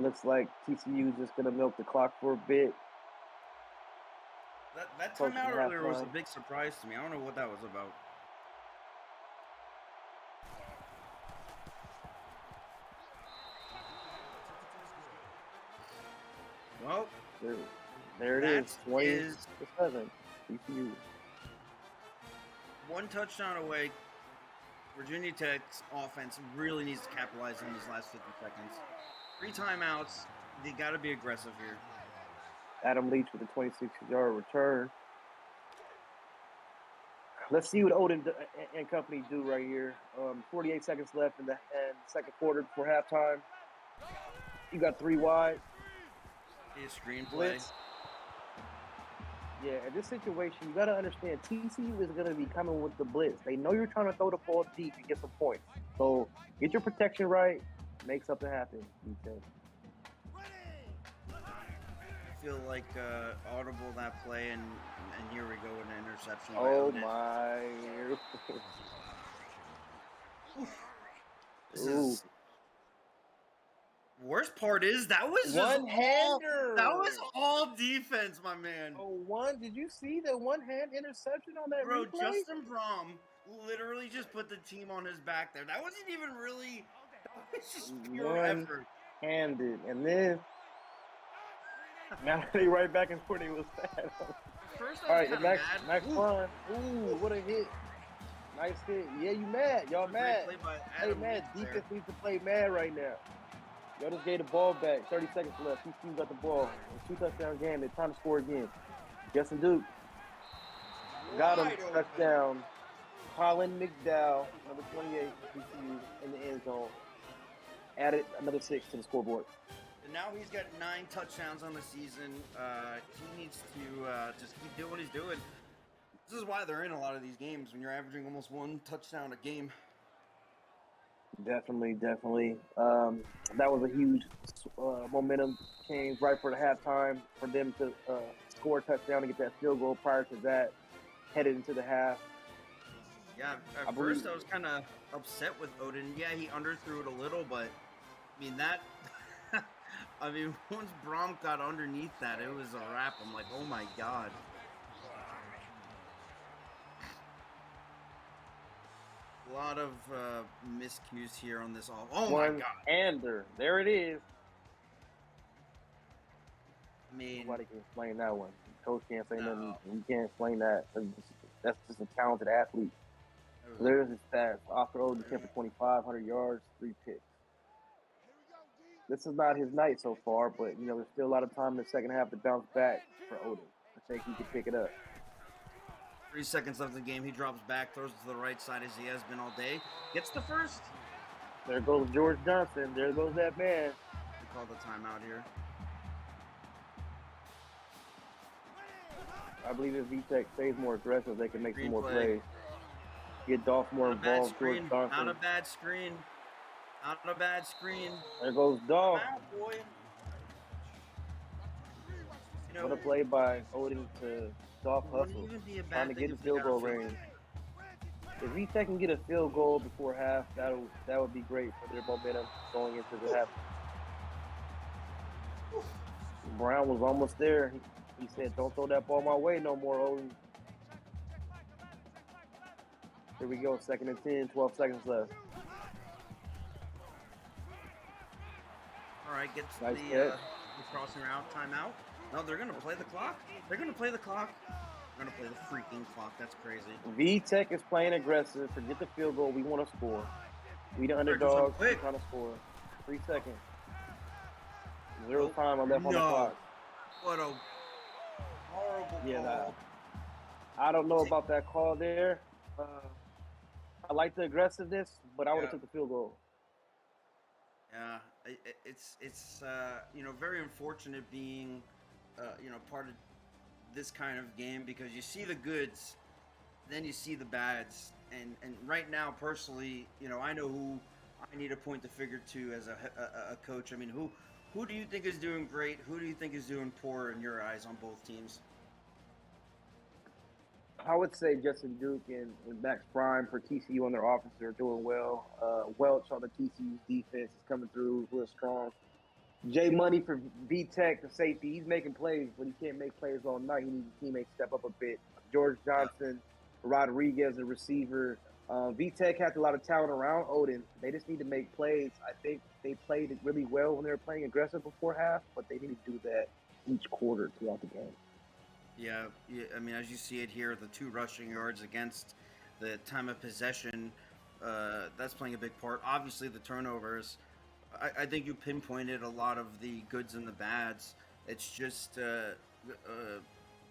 Looks like TCU is just gonna milk the clock for a bit. That timeout earlier was a big surprise to me. I don't know what that was about. Well, there it is. 20-7. TCU. One touchdown away. Virginia Tech's offense really needs to capitalize on these last 50 seconds. 3 timeouts. They got to be aggressive here. Adam Leach with a 26-yard return. Let's see what Odin and company do right here. 48 seconds left in the second quarter before halftime. You got 3 wide. A screenplay. Blitz. Yeah, in this situation, you got to understand, TCU is going to be coming with the blitz. They know you're trying to throw the ball deep and get some points. So get your protection right, make something happen, defense. I feel like audible that play, and here we go, an interception. Oh, my. This is... Worst part is that was just one-hander. That was all defense, my man. Oh, did you see the one-hand interception on that replay? Bro, Justin Brom literally just put the team on his back there. That wasn't even really... That was just pure effort. One-handed. And then... now they right back in where they was at. First, all right, Max Prime. Ooh, what a hit. Nice hit. Yeah, you mad. Y'all mad. Hey, man, defense needs to play mad right now. Y'all just gave the ball back. 30 seconds left. TCU got the ball. 2-touchdown game. It's time to score again. Justin Duke. Got him. Touchdown. Colin McDowell, number 28, TCU, in the end zone. Added another 6 to the scoreboard. And now he's got 9 touchdowns on the season. He needs to just keep doing what he's doing. This is why they're in a lot of these games, when you're averaging almost 1 touchdown a game. Definitely. That was a huge momentum change right for the halftime for them to score a touchdown and get that field goal. Prior to that, headed into the half. Yeah, at first I was kind of upset with Odin. Yeah, he underthrew it a little, but I mean that. I mean, once Brom got underneath that, it was a wrap. I'm like, oh my god. A lot of miscues here on this. Oh my god. One-hander. There it is. I mean, nobody can explain that one. Coach can't say nothing. We can't explain that. That's just a talented athlete. There's his stats. Oscar Odin came for 2,500 yards, 3 picks. This is not his night so far, but there's still a lot of time in the second half to bounce back for Odin. I think he can pick it up. 3 seconds left in the game. He drops back, throws it to the right side as he has been all day. Gets the first. There goes George Johnson. There goes that man. We call the timeout here. I believe if VTech stays more aggressive, they can make some more plays. Get Dolph more Not a bad involved. George screen. Not a Johnson. bad screen. Not a bad screen. There goes Dolph. Come out, boy. You What a know, play by Odin to Dolph wouldn't Hustle, even be a trying bad to thing get in if they field got a goal field goal. range. If VTech can get a field goal before half, that would be great for their momentum going into the half. Brown was almost there. He said, "Don't throw that ball my way no more, Odin." Here we go, 2nd and 10, 12 seconds left. All right, gets Nice the catch. crossing route timeout. No, they're gonna play the clock. They're gonna play the clock. They're gonna play the freaking clock. That's crazy. VTech is playing aggressive. Forget the field goal. We want to score. We the Better do something underdogs. We're quick. trying to score. 3 seconds. Zero time left on the No. clock. What a horrible Yeah, call. I don't know about that call there. I like the aggressiveness, but I would have took the field goal. Yeah, it's very unfortunate being part of this kind of game because you see the goods, then you see the bads, and right now personally, I know who I need to point the figure to as a coach. I mean, who do you think is doing great? Who do you think is doing poor in your eyes on both teams? I would say Justin Duke and Max Prime for TCU on their offense are doing well. Welch on the TCU's defense is coming through real strong. Jay Money for VTech, the safety, he's making plays, but he can't make plays all night. He needs his teammates step up a bit. George Johnson, Rodriguez, the receiver. VTech has a lot of talent around Odin. They just need to make plays. I think they played it really well when they were playing aggressive before half, but they need to do that each quarter throughout the game. Yeah, I mean, as you see it here, the 2 rushing yards against the time of possession, that's playing a big part. Obviously, the turnovers. I think you pinpointed a lot of the goods and the bads. It's just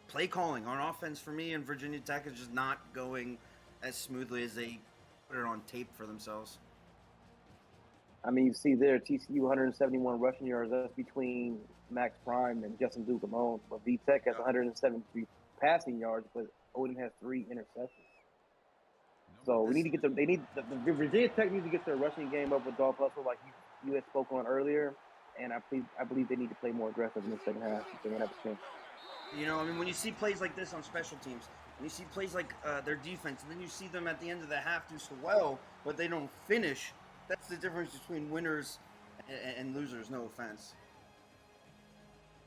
play calling on offense for me, and Virginia Tech is just not going as smoothly as they put it on tape for themselves. I mean, you see there, TCU 171 rushing yards. That's between Max Prime and Justin Duke alone. But VTech has 173 passing yards, but Odin has 3 interceptions. So we need to get the Virginia Tech needs to get their rushing game up with Dolph Hustle, like you had spoke on earlier. And I believe they need to play more aggressive in the second half if they want to have a chance. I mean, when you see plays like this on special teams, and you see plays like their defense, and then you see them at the end of the half do so well, but they don't finish. That's the difference between winners and losers. No offense.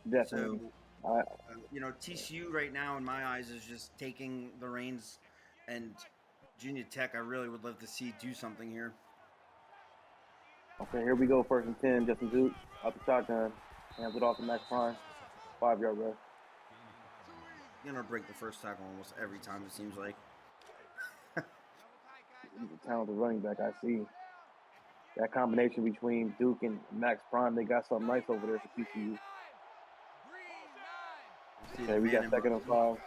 Definitely. So, TCU right now, in my eyes, is just taking the reins, and Virginia Tech, I really would love to see do something here. Okay, here we go. 1st and 10. Justin Duke out the shotgun, hands it off to Max Prime. 5-yard rush. Gonna break the first tackle almost every time. It seems like. He's a talented running back. I see that combination between Duke and Max Prime. They got something nice over there for TCU. Okay, we got 2nd and 5.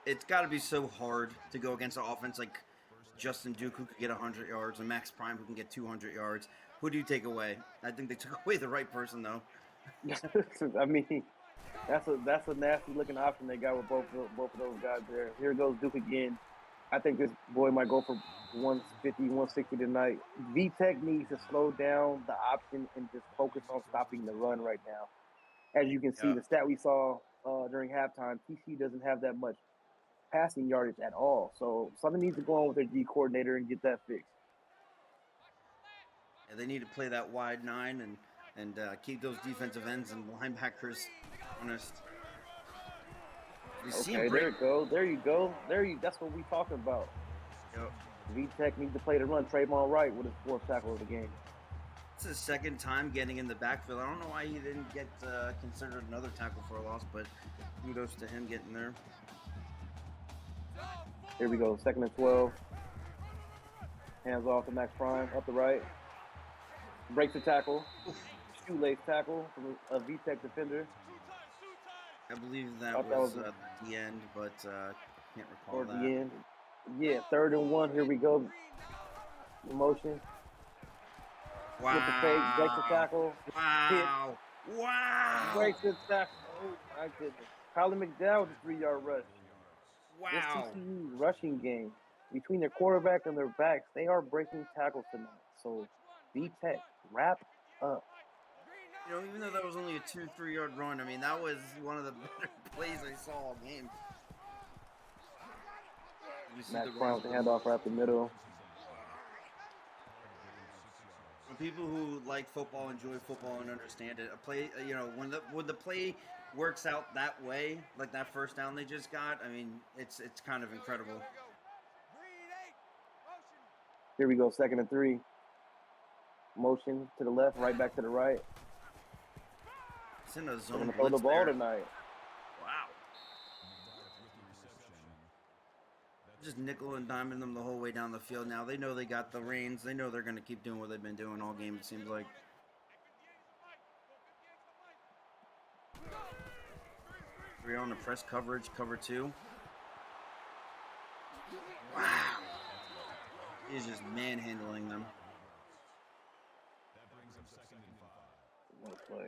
It's got to be so hard to go against an offense like Justin Duke, who could get 100 yards, and Max Prime, who can get 200 yards. Who do you take away? I think they took away the right person, though. I mean, that's a nasty looking option they got with both of those guys there. Here goes Duke again. I think this boy might go for 150, 160 tonight. VTech needs to slow down the option and just focus on stopping the run right now. As you can see, the stat we saw during halftime, TCU doesn't have that much passing yardage at all. So something needs to go on with their D coordinator and get that fixed. Yeah, they need to play that wide 9 and keep those defensive ends and linebackers honest. Okay, there it goes. There you go. That's what we talking about. Yep. VTech needs to play the run. Trayvon Wright with his 4th tackle of the game. It's his 2nd time getting in the backfield. I don't know why he didn't get considered another tackle for a loss, but kudos to him getting there. Here we go. 2nd and 12. Hands off to Max Prime up the right. Breaks the tackle. Shoelace tackle from a VTech defender. I believe that was at the end, but can't recall that. Or the end. Yeah, 3rd and 1. Here we go. Motion. Wow. With the fake. Breaks the tackle. Wow. Wow. Breaks the tackle. Oh, my goodness. Colin McDowell with a 3-yard rush. This Wow. TCU rushing game between their quarterback and their backs, they are breaking tackles tonight. So, V-Tech, wrap up. Even though that was only a 2-3 yard run, I mean, that was one of the better plays I saw all game. You see Max the run Prime with up the the middle. handoff right up the middle. For people who like football, enjoy football, and understand it, a play, when the play works out that way, like that first down they just got, I mean, it's kind of incredible. Here we go, 2nd and 3. Motion to the left, right back to the right. It's in a They're zone going to throw the blitz ball there. tonight. Wow. Just nickel and diming them the whole way down the field. Now they know they got the reins. They know they're going to keep doing what they've been doing all game, it seems like. Three on the press coverage, cover 2. Wow. He's just manhandling them. Nice play.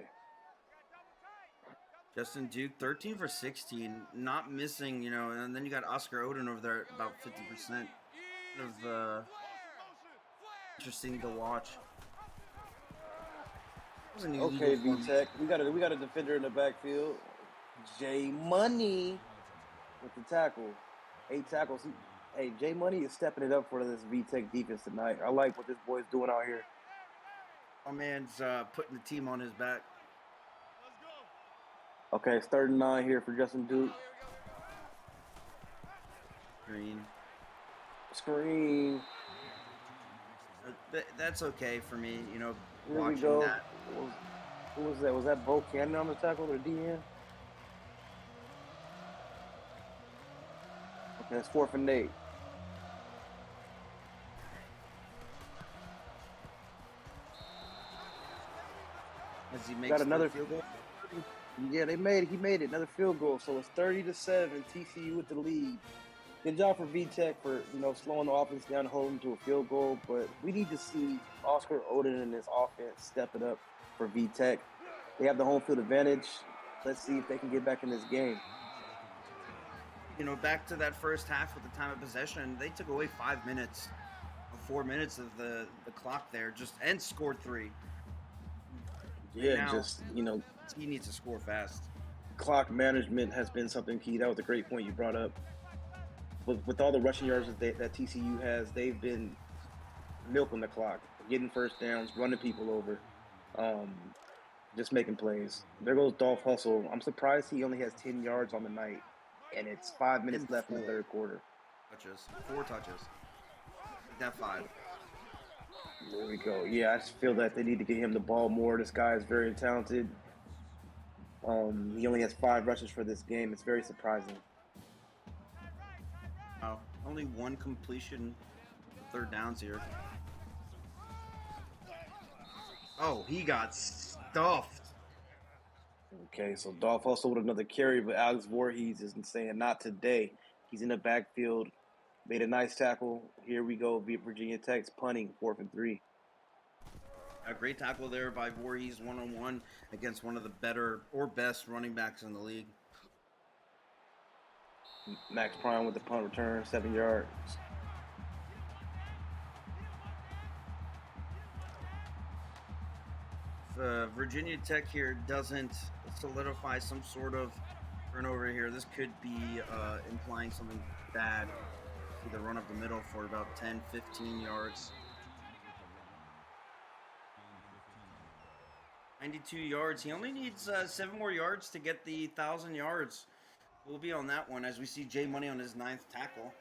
Justin Duke, 13 for 16, not missing, and then you got Oscar Oden over there at about 50%. Of interesting to watch. Okay, V-Tech. We got a defender in the backfield. J Money with the tackle. 8 tackles. Hey, J Money is stepping it up for this V-Tech defense tonight. I like what this boy's doing out here. My man's putting the team on his back. Okay, it's 3rd and 9 here for Justin Duke. Screen. That's okay for me, Here watching we go. that. Who was that? Was that Bo Cannon on the tackle or DN? Okay, it's 4th and 8. As he makes Got another field goal. Yeah, he made it. Another field goal. So it's 30-7. TCU with the lead. Good job for V-Tech for, slowing the offense down and holding to a field goal. But we need to see Oscar Oden and his offense step it up for V-Tech. They have the home field advantage. Let's see if they can get back in this game. Back to that first half with the time of possession, they took away 5 minutes, 4 minutes of the clock there, and scored 3. Yeah, now, he needs to score fast. Clock management has been something key. That was a great point you brought up. With all the rushing yards that TCU has, they've been milking the clock, getting first downs, running people over, just making plays. There goes Dolph Hustle. I'm surprised he only has 10 yards on the night, and it's 5 minutes left in the 3rd quarter. 4 touches. That 5. There we go. Yeah, I just feel that they need to get him the ball more. This guy is very talented. He only has 5 rushes for this game. It's very surprising. Wow. Only 1 completion, 3rd downs here. Oh, he got stuffed. Okay, so Dolph Hustle with another carry, but Alex Voorhees is saying not today. He's in the backfield. Made a nice tackle. Here we go. Virginia Tech's punting, 4th and 3. A great tackle there by Voorhees, 1-on-1 against one of the better or best running backs in the league. Max Prime with the punt return, 7 yards. If Virginia Tech here doesn't solidify some sort of turnover here, this could be implying something bad. See the run up the middle for about 10, 15 yards. 92 yards. He only needs 7 more yards to get the 1,000 yards. We'll be on that one as we see Jay Money on his 9th tackle.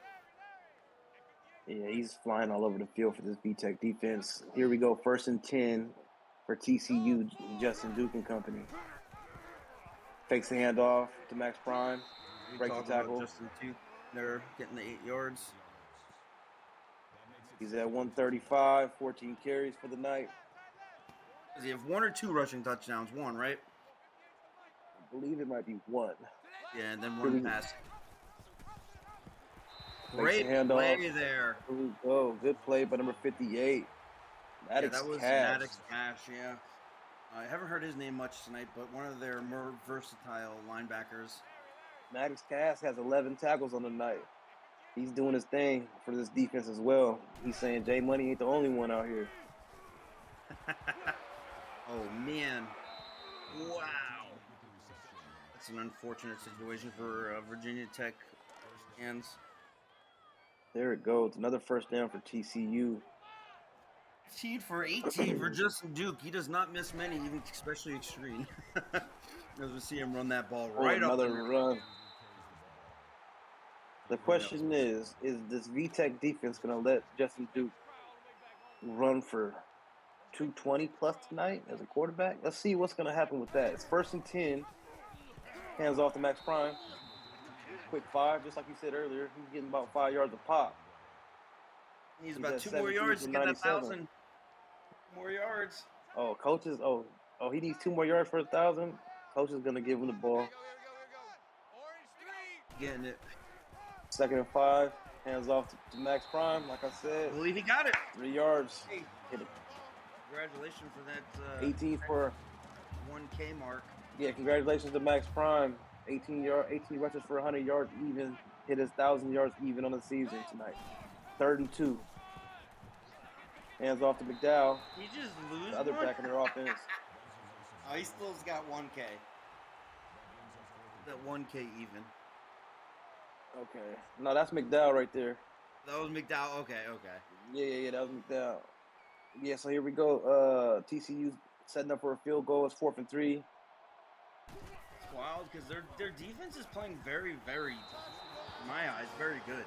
Yeah, he's flying all over the field for this V-Tech defense. Here we go, 1st and 10 for TCU, Justin Duke and company. Fakes the handoff to Max Prime. Breaks the tackle. Justin Duke, they're getting the 8 yards. He's at 135, 14 carries for the night. Does he have 1 or 2 rushing touchdowns? 1, right? I believe it might be 1. Yeah, and then 1 pass. Great play there. Here we go. Good play by number 58. That was Maddox Cash, yeah. I haven't heard his name much tonight, but one of their more versatile linebackers. Max Cass has 11 tackles on the night. He's doing his thing for this defense as well. He's saying Jay Money ain't the only one out here. Oh, man. Wow. That's an unfortunate situation for Virginia Tech fans. There it goes. Another first down for TCU. 18 for 18 for Justin Duke. He does not miss many, even especially extreme. As we see him run that ball right up. Another run. The question is this VTech defense going to let Justin Duke run for 220 plus tonight as a quarterback? Let's see what's going to happen with that. It's 1st and 10. Hands off to Max Prime. Quick 5, just like you said earlier. He's getting about 5 yards a pop. He's about 2 more yards to get that 1,000. More yards. Oh, coaches. Oh, he needs 2 more yards for 1,000. Coach is going to give him the ball. Getting it. 2nd and 5. Hands off to Max Prime, like I said. I believe he got it. 3 yards. Hey. Hit it. Congratulations for that. 18 for 1K mark. Yeah, congratulations to Max Prime. 18 rushes for 100 yards even. Hit his 1,000 yards even on the season tonight. 3rd and 2. Hands off to McDowell. He just lose. The other back in their offense. Oh, he still's got 1K. That 1K even. Okay. No, that's McDowell right there. That was McDowell. Okay. Yeah, that was McDowell. Yeah, so here we go. TCU's setting up for a field goal. It's 4th and 3. It's wild because their defense is playing very, very, in my eyes, very good.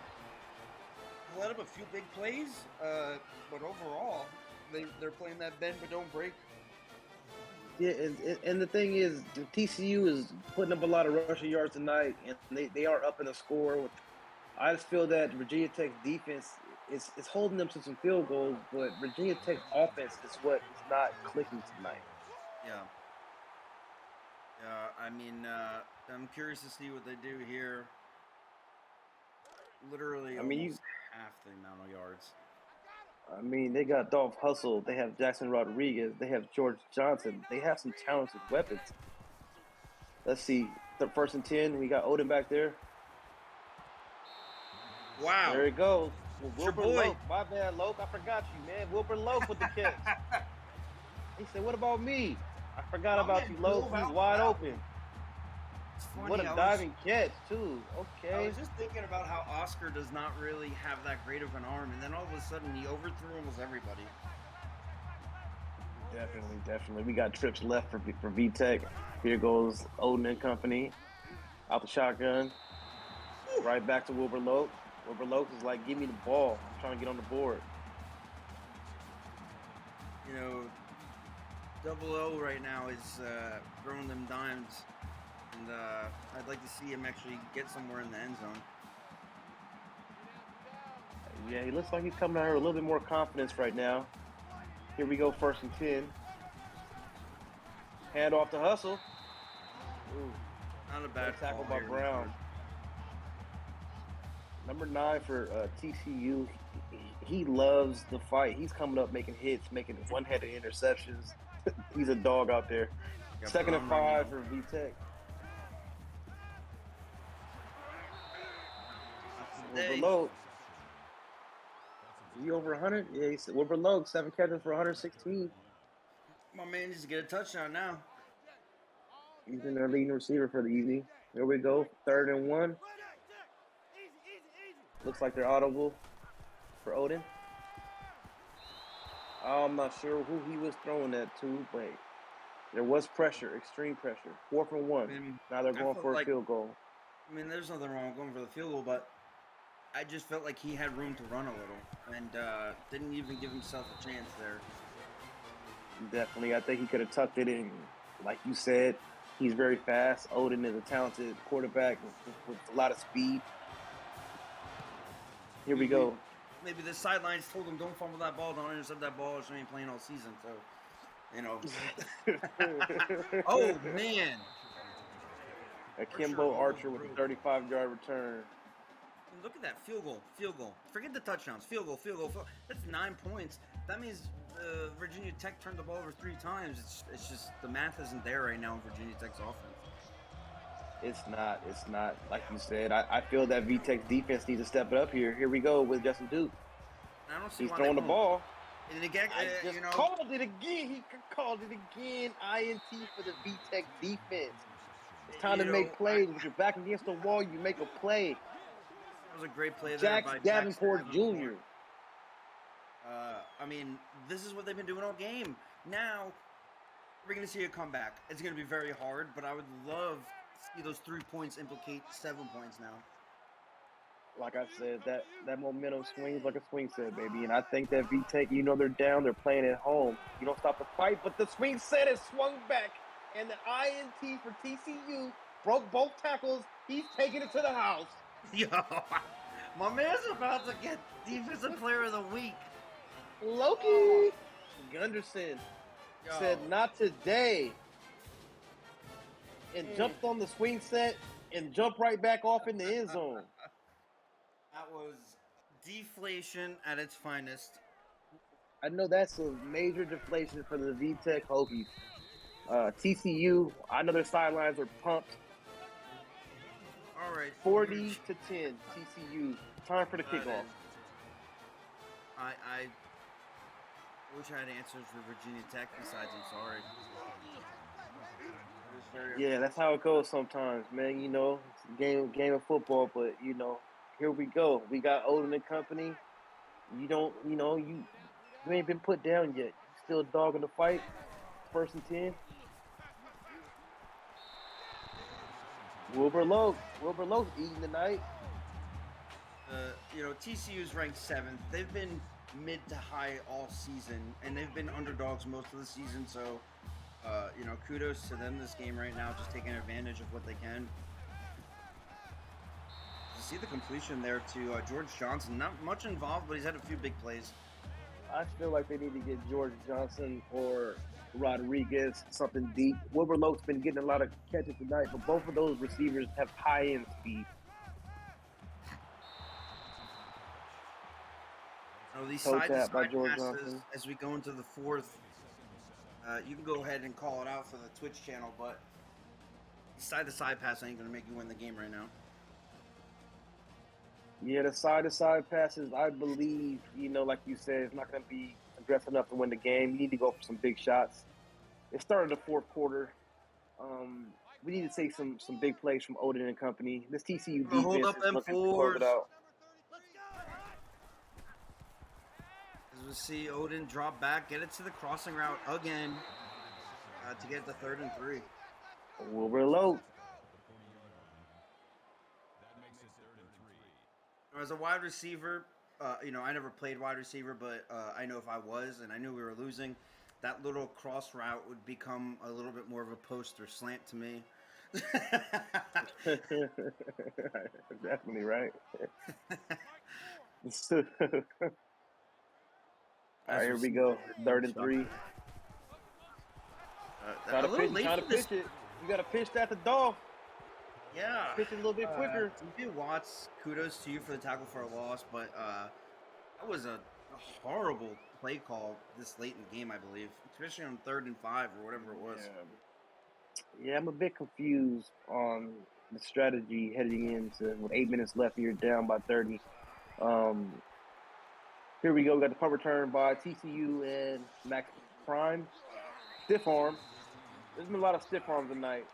They let up a few big plays, but overall, they're playing that bend but don't break. Yeah, and the thing is, the TCU is putting up a lot of rushing yards tonight, and they are up in the score. I just feel that Virginia Tech's defense is holding them to some field goals, but Virginia Tech's offense is what is not clicking tonight. Yeah. I mean, I'm curious to see what they do here. Literally, almost half the amount of yards. I mean, they got Dolph Hustle. They have Jackson Rodriguez. They have George Johnson. They have some talented weapons. Let's see. The 1st and 10. We got Odin back there. Wow. There it goes. Well, Wilbur Loke. My bad, Loke. I forgot you, man. Wilbur Loke with the catch. He said, what about me? I forgot about you, Loke. He's wide open. Funny, what a diving catch, too. Okay. I was just thinking about how Oscar does not really have that great of an arm, and then all of a sudden he overthrew almost everybody. Definitely. We got trips left for VTech. Here goes Odin and company. Out the shotgun. Right back to Wilbur Loke. Wilbur Loke is like, give me the ball. I'm trying to get on the board. You know, Double O right now is throwing them dimes. And I'd like to see him actually get somewhere in the end zone. Yeah, he looks like he's coming out here with a little bit more confidence right now. Here we go, 1st and 10. Hand off to Hustle. Ooh. Not a bad tackle by Brown. Number 9 for TCU. He loves the fight. He's coming up making hits, making one-handed interceptions. He's a dog out there. 2nd and 5 for VTech. Wilbur Loke. Is he over 100? Yeah, he said Wilbur Loke, 7 catches for 116. My man needs to get a touchdown now. He's in their leading receiver for the evening. There we go, 3rd and 1. Looks like they're audible for Odin. I'm not sure who he was throwing that to, but there was pressure, extreme pressure. 4th and 1. I mean, now they're going for a field goal. I mean, there's nothing wrong with going for the field goal, but I just felt like he had room to run a little and didn't even give himself a chance there. Definitely. I think he could have tucked it in. Like you said, he's very fast. Odin is a talented quarterback with a lot of speed. Here we go. Maybe the sidelines told him, don't fumble that ball, don't intercept that ball, or so he ain't playing all season. So, you know. Oh, man. Akimbo Archer with a 35-yard return. Look at that field goal. Forget the touchdowns. Field goal. That's 9 points. That means Virginia Tech turned the ball over 3 times. It's just the math isn't there right now in Virginia Tech's offense. It's not. It's not. Like you said, I feel that VTech's defense needs to step it up here. Here we go with Justin Duke. And I don't see He's why they throwing the won't. ball. And again, I just called it again. He called it again. INT for the VTech defense. It's time to make plays. When you're back against the wall, you make a play. that was a great play there Jax by Jax Davenport Davenport. Jr. I mean, this is what they've been doing all game. Now, we're going to see a comeback. It's going to be very hard, but I would love to see those 3 points implicate 7 points now. Like I said, that momentum swings like a swing set, baby. And I think that VTech, they're down, they're playing at home. You don't stop the fight, but the swing set is swung back, and the INT for TCU broke both tackles. He's taking it to the house. Yo, my man's about to get Defensive Player of the Week. Loki Gunderson said, "Not today," and jumped on the swing set and jumped right back off in the end zone. That was deflation at its finest. I know that's a major deflation for the VTech Hokies. TCU, I know their sidelines are pumped. All right, 40-10, TCU. Time for the kickoff. I wish I had answers for Virginia Tech. Besides, I'm sorry. Yeah, that's how it goes sometimes, man. It's a game of football, but here we go. We got Odin and company. You ain't been put down yet. You still a dog in the fight. 1st and 10. Wilbur Lowe's eating tonight. TCU's ranked 7th. They've been mid to high all season, and they've been underdogs most of the season. So, kudos to them this game right now, just taking advantage of what they can. You see the completion there to George Johnson. Not much involved, but he's had a few big plays. I feel like they need to get George Johnson or Rodriguez something deep. Wilbur Lowe's been getting a lot of catches tonight, but both of those receivers have high-end speed. These side-to-side passes, as we go into the 4th, you can go ahead and call it out for the Twitch channel, but side-to-side pass ain't going to make you win the game right now. Yeah, the side-to-side passes, I believe, like you said, it's not going to be aggressive enough to win the game. You need to go for some big shots. It started the 4th quarter. We need to take some big plays from Odin and company. This TCU defense hold up is them looking to close it out. As we see Odin drop back, get it to the crossing route again to get the 3rd and 3. Wilbur Lowe. As a wide receiver, I never played wide receiver, but I know if I was and I knew we were losing, that little cross route would become a little bit more of a post or slant to me. Definitely right. All right, here we go. 3rd and 3. Try to pitch it. You got to pitch that to Dolph. Yeah. Pitch it a little bit quicker. TJ Watts, kudos to you for the tackle for a loss, but that was a horrible play call this late in the game, I believe, especially on 3rd and 5 or whatever it was. Yeah, I'm a bit confused on the strategy heading into with 8 minutes left. You're down by 30. Here we go. We got the punt return by TCU and Max Prime. Stiff arm. There's been a lot of stiff arms tonight.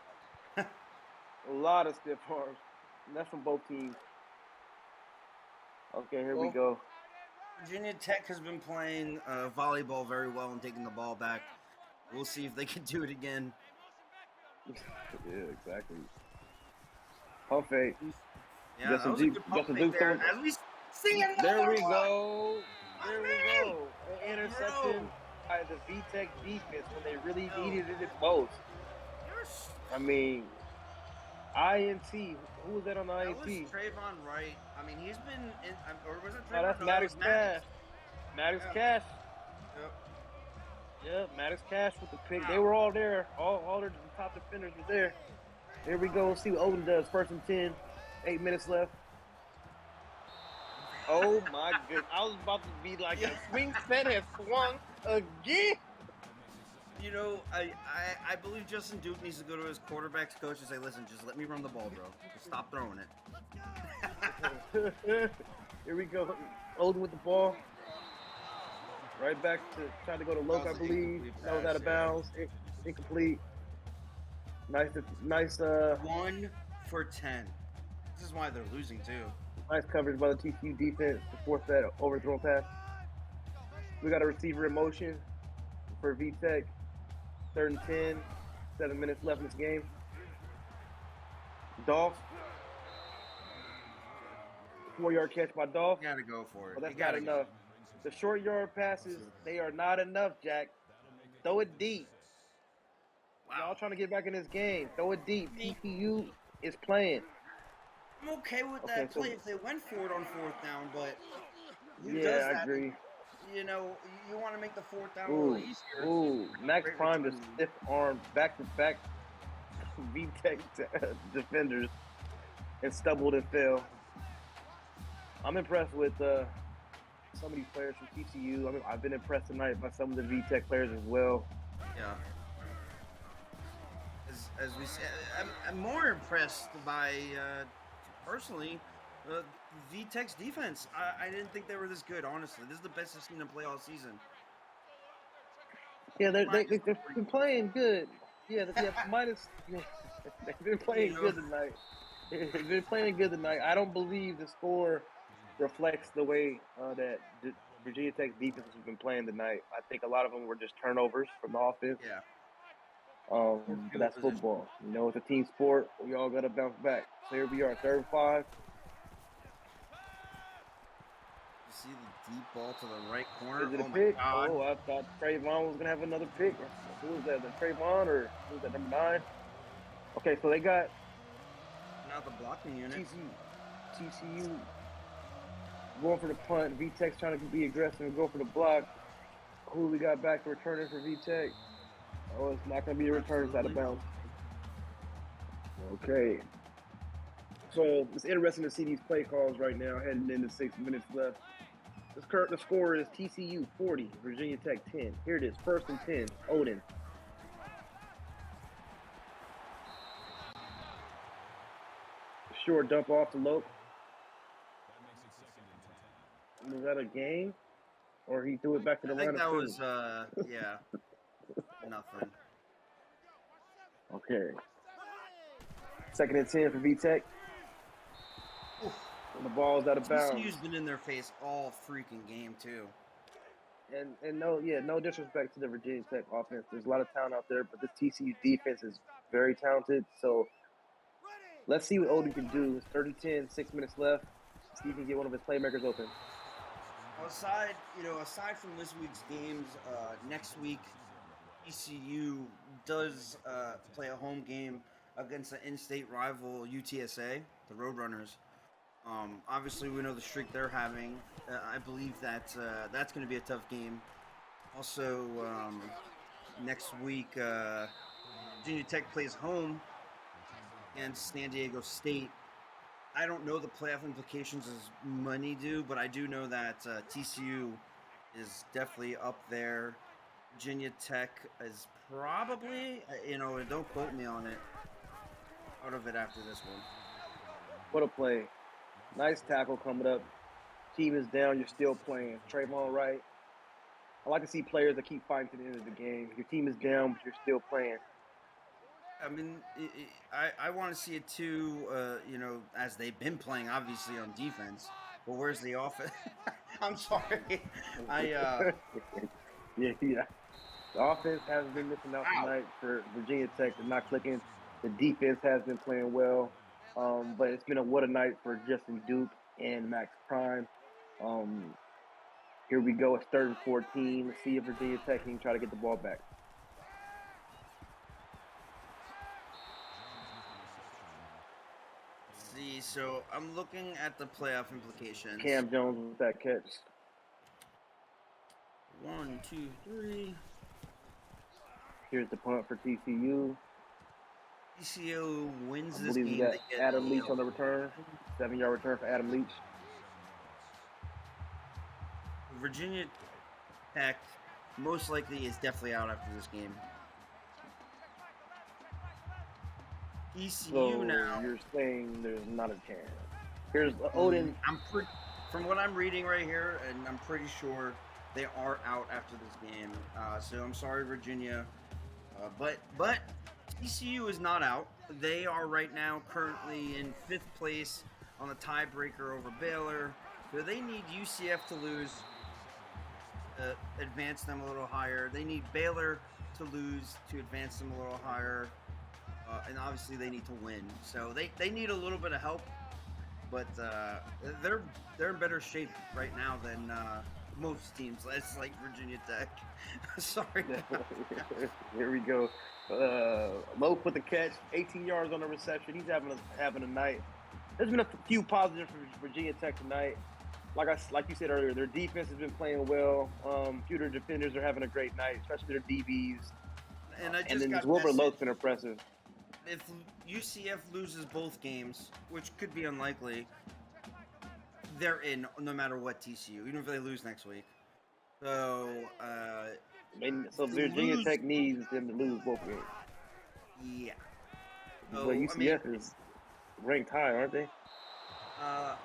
A lot of stiff arms. And that's from both teams. Okay, here we go. Virginia Tech has been playing volleyball very well and taking the ball back. We'll see if they can do it again. Yeah, exactly. Pump fake. Yeah, that was a good pump fake there. As we see another There we go. There we go. An interception by the VTech defense when they really needed it most. I mean, INT. Who was that on the INT? That was Trayvon Wright. I mean, he's been in, or was it Trayvon? No, that's Maddox Cash. Maddox Cash. Yep. Yeah, Maddox Cash with the pick. They were all there. All their top defenders were there. Here we go. Let's see what Odin does. 1st and 10. 8 minutes left. Oh my goodness. I was about to be like, a swing set has swung again. I believe Justin Duke needs to go to his quarterback's coach and say, "Listen, just let me run the ball, bro. Just stop throwing it." Here we go. Odin with the ball. Right back to trying to go to Loke, That I was an believe. incomplete That was out pass. of Yeah. bounds. Incomplete. Nice, 1 for 10. This is why they're losing too. nice coverage by the TCU defense to force that overthrown pass. We got a receiver in motion for VTech. 3rd and 10. 7 minutes left in this game. Dolph. 4-yard catch by Dolph. You gotta go for it. But that's You not gotta enough. The short yard passes, they are not enough, Jack. Throw it deep. Wow. Y'all trying to get back in this game. Throw it deep. I mean, TCU is playing. I'm okay with Okay, that so play if they went for it on 4th down, but who yeah, does I that? agree. You want to make the 4th down a little easier. Max Great Prime to return. stiff arm back to back VTech defenders and stumbled and fell. I'm impressed with some of these players from TCU. I mean, I've been impressed tonight by some of the VTech players as well. Yeah. As we said, I'm more impressed by personally VTech's defense. I didn't think they were this good. Honestly, this is the best I've seen them play all season. Yeah, they've been playing good. Yeah, minus. Yeah, they've been playing good tonight. They've been playing good tonight. I don't believe the score reflects the way that Virginia Tech's defense has been playing tonight. I think a lot of them were just turnovers from the offense. Yeah. But that's football. You know, it's a team sport. We all got to bounce back. So here we are, 3rd and 5. You see the deep ball to the right corner. Is it a Oh my pick? God! Oh, I thought Trayvon was gonna have another pick. Who was that? The Trayvon or who was that? Number 9. Okay, so they got Now the blocking unit. TCU going for the punt. VTech's trying to be aggressive and go for the block. Who we got back to returning for VTech? Oh, it's not going to be a return. It's out of bounds. Okay. So it's interesting to see these play calls right now, heading into 6 minutes left. The score is TCU 40, Virginia Tech 10. Here it is, 1st and 10, Odin. Short dump off to Loke. Was that a game? Or he threw it back to the line of scrimmage? I think that was, yeah, nothing. Okay. 2nd and 10 for VTech. The ball's out of bounds. TCU's been in their face all freaking game too. And no disrespect to the Virginia Tech offense. There's a lot of talent out there, but this TCU defense is very talented. So let's see what Odin can do. It's 30-10, 6 minutes left. See if he can get one of his playmakers open. Aside from this week's games, next week TCU does play a home game against the in-state rival UTSA, the Roadrunners. Obviously, we know the streak they're having. I believe that's going to be a tough game. Also, next week, Virginia Tech plays home against San Diego State. I don't know the playoff implications as many do, but I do know that TCU is definitely up there. Virginia Tech is probably, don't quote me on it, out of it after this one. What a play. Nice tackle coming up. Team is down, you're still playing. Trayvon Wright. I like to see players that keep fighting to the end of the game. Your team is down, but you're still playing. I mean, I want to see it too, as they've been playing, obviously, on defense. But where's the offense? I'm sorry. Yeah. The offense hasn't been missing out tonight for Virginia Tech. They're not clicking. The defense has been playing well. But it's been what a night for Justin Duke and Max Prime. Here we go. It's 3rd and 14. Let's see if Virginia Tech can try to get the ball back. See, so I'm looking at the playoff implications. Cam Jones with that catch. 1, 2, 3. Here's the punt for TCU. TCU wins I this believe game. we got Adam Leach on the return. 7-yard return for Adam Leach. Virginia Tech most likely is definitely out after this game. TCU now. So you're saying there's not a chance. Here's Odin. From what I'm reading right here, and I'm pretty sure they are out after this game. So I'm sorry, Virginia, but TCU is not out. They are right now currently in 5th place on the tiebreaker over Baylor. So they need UCF to lose, advance them a little higher. They need Baylor to lose to advance them a little higher. And obviously they need to win. So they need a little bit of help, but they're in better shape right now than most teams. It's like Virginia Tech. Sorry. Here we go. Lope with the catch, 18 yards on the reception. He's having a night. There's been a few positives for Virginia Tech tonight. Like you said earlier, their defense has been playing well. Few of their defenders are having a great night, especially their DBs. And then Wilbur Lowe's been impressive. If UCF loses both games, which could be unlikely, they're in no matter what. TCU, even if they lose next week. So, Virginia Tech needs them to lose both games. Yeah. But UCF is ranked high, aren't they? Let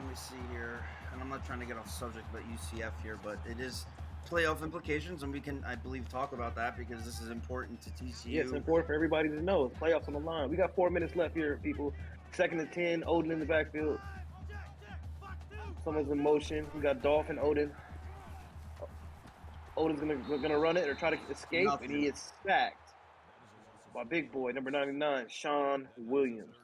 me see here, and I'm not trying to get off subject about UCF here, but it is playoff implications, and we can, I believe, talk about that because this is important to TCU. Yeah, it's important for everybody to know. It's playoffs on the line. We got 4 minutes left here, people. 2nd and 10, Odin in the backfield. Someone's in motion. We got Dolph and Odin. Odin's gonna run it or try to escape, and he is sacked by big boy, number 99, Sean Williams.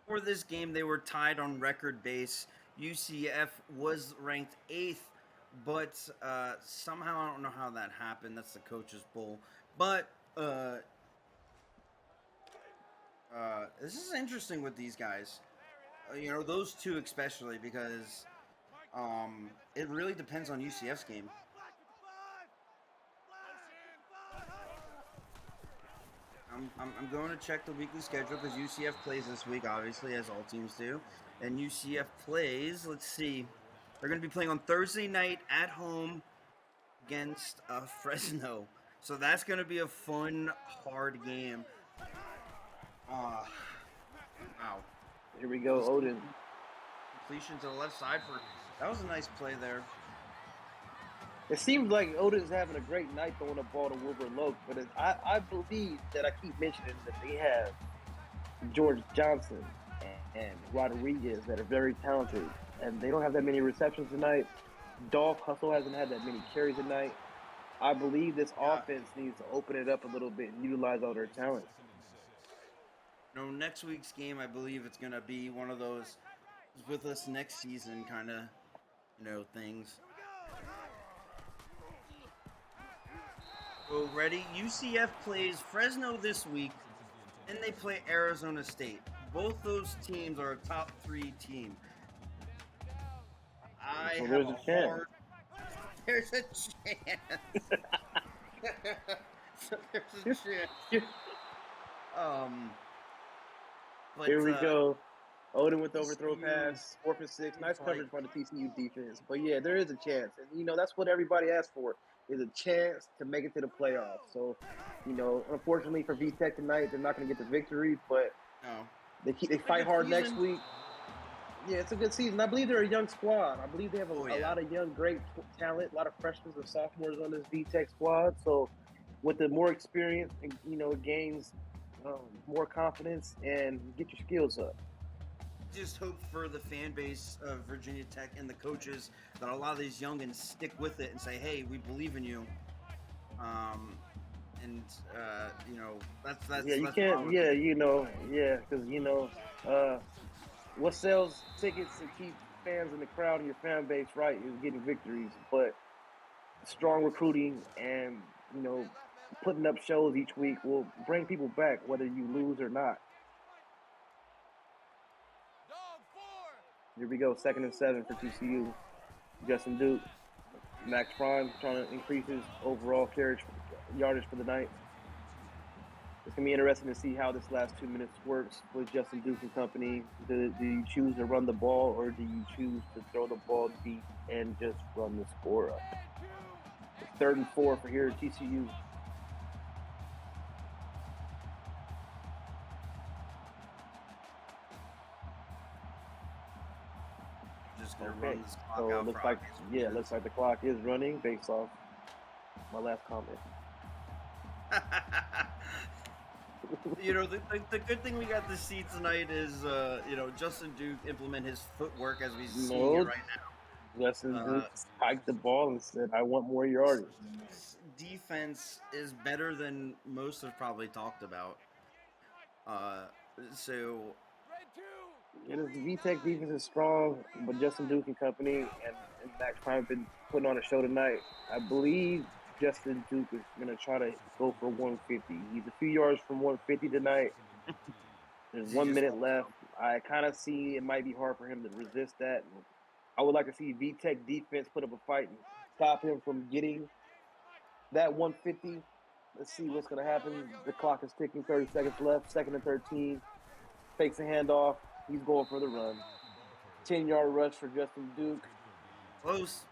For this game, they were tied on record base. UCF was ranked 8th, but somehow I don't know how that happened. That's the coach's bowl. But this is interesting with these guys. Those two especially, because it really depends on UCF's game. I'm going to check the weekly schedule because UCF plays this week, obviously, as all teams do. And UCF plays, let's see, they're going to be playing on Thursday night at home against Fresno. So that's going to be a fun, hard game. Wow. Here we go, Odin. Completion to the left side that was a nice play there. It seems like Odin's having a great night throwing the ball to Wilbur Loke, but I believe that I keep mentioning that they have George Johnson and Rodriguez that are very talented, and they don't have that many receptions tonight. Dolph Hustle hasn't had that many carries tonight. I believe this offense needs to open it up a little bit and utilize all their talent. Next week's game, I believe it's going to be one of those with us next season kind of, things. So ready? UCF plays Fresno this week, and they play Arizona State. Both those teams are a top 3 team. There's a chance. There's a chance. There's a chance. Here we go. Odin with the overthrow pass, 4th and 6. Nice coverage by the TCU defense. But yeah, there is a chance, and that's what everybody asked for. Is a chance to make it to the playoffs. So, unfortunately for VTech tonight, they're not going to get the victory, but they fight hard next week. Yeah, it's a good season. I believe they're a young squad. I believe they have a lot of young, great talent, a lot of freshmen and sophomores on this VTech squad. So, with the more experience, it gains more confidence and get your skills up. Just hope for the fan base of Virginia Tech and the coaches that a lot of these youngins stick with it and say, "Hey, we believe in you." That's you can't. Yeah, because what sells tickets and keep fans in the crowd and your fan base right is getting victories, but strong recruiting and putting up shows each week will bring people back whether you lose or not. Here we go, 2nd and 7 for TCU. Justin Duke, Max Prime trying to increase his overall yardage for the night. It's going to be interesting to see how this last 2 minutes works with Justin Duke and company. Do you choose to run the ball or do you choose to throw the ball deep and just run the score up? 3rd and 4 for here at TCU. Just gonna Okay, run this clock so it out for looks like, obvious yeah, it looks like the clock is running based off my last comment. The good thing we got to see tonight is Justin Duke implement his footwork as we're seeing it No, right Justin now. Duke spiked the ball and said, "I want more yardage." Defense is better than most have probably talked about. Uh, so It is VTech defense is strong, but Justin Duke and company and Max Prime have been putting on a show tonight. I believe Justin Duke is going to try to go for 150. He's a few yards from 150 tonight. There's he 1 just minute left. I kind of see it might be hard for him to resist that. I would like to see VTech defense put up a fight and stop him from getting that 150. Let's see what's going to happen. The clock is ticking. 30 seconds left. 2nd and 13. Fakes a handoff. He's going for the run. 10-yard rush for Justin Duke. close.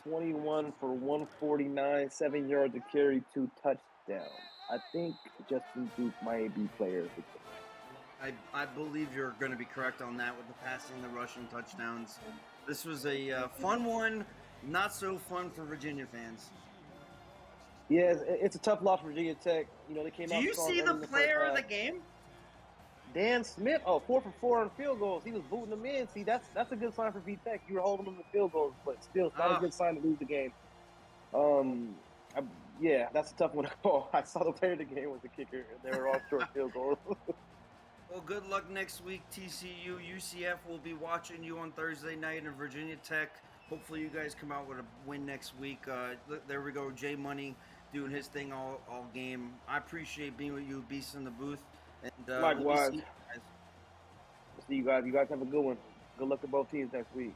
21 for 149, 7 yards to carry, 2 touchdowns. I think Justin Duke might be player of the game. I believe you're going to be correct on that with the passing, the rushing touchdowns. This was a fun one, not so fun for Virginia fans. Yeah, it's a tough loss for Virginia Tech. They came Do out you strong see early the in the first player of the half. game? Dan Smith, 4 for 4 on field goals. He was booting them in. See, that's a good sign for VTech. You were holding them to field goals, but still, it's not a good sign to lose the game. Yeah, that's a tough one to call. I saw the player of the game was the kicker, and they were all short field goals. Well, good luck next week, TCU. UCF will be watching you on Thursday night, and Virginia Tech. Hopefully, you guys come out with a win next week. There we go, Jay Money doing his thing all game. I appreciate being with you, Beast in the booth, and we'll be Likewise. seeing you guys. See you guys. You guys have a good one. Good luck to both teams next week.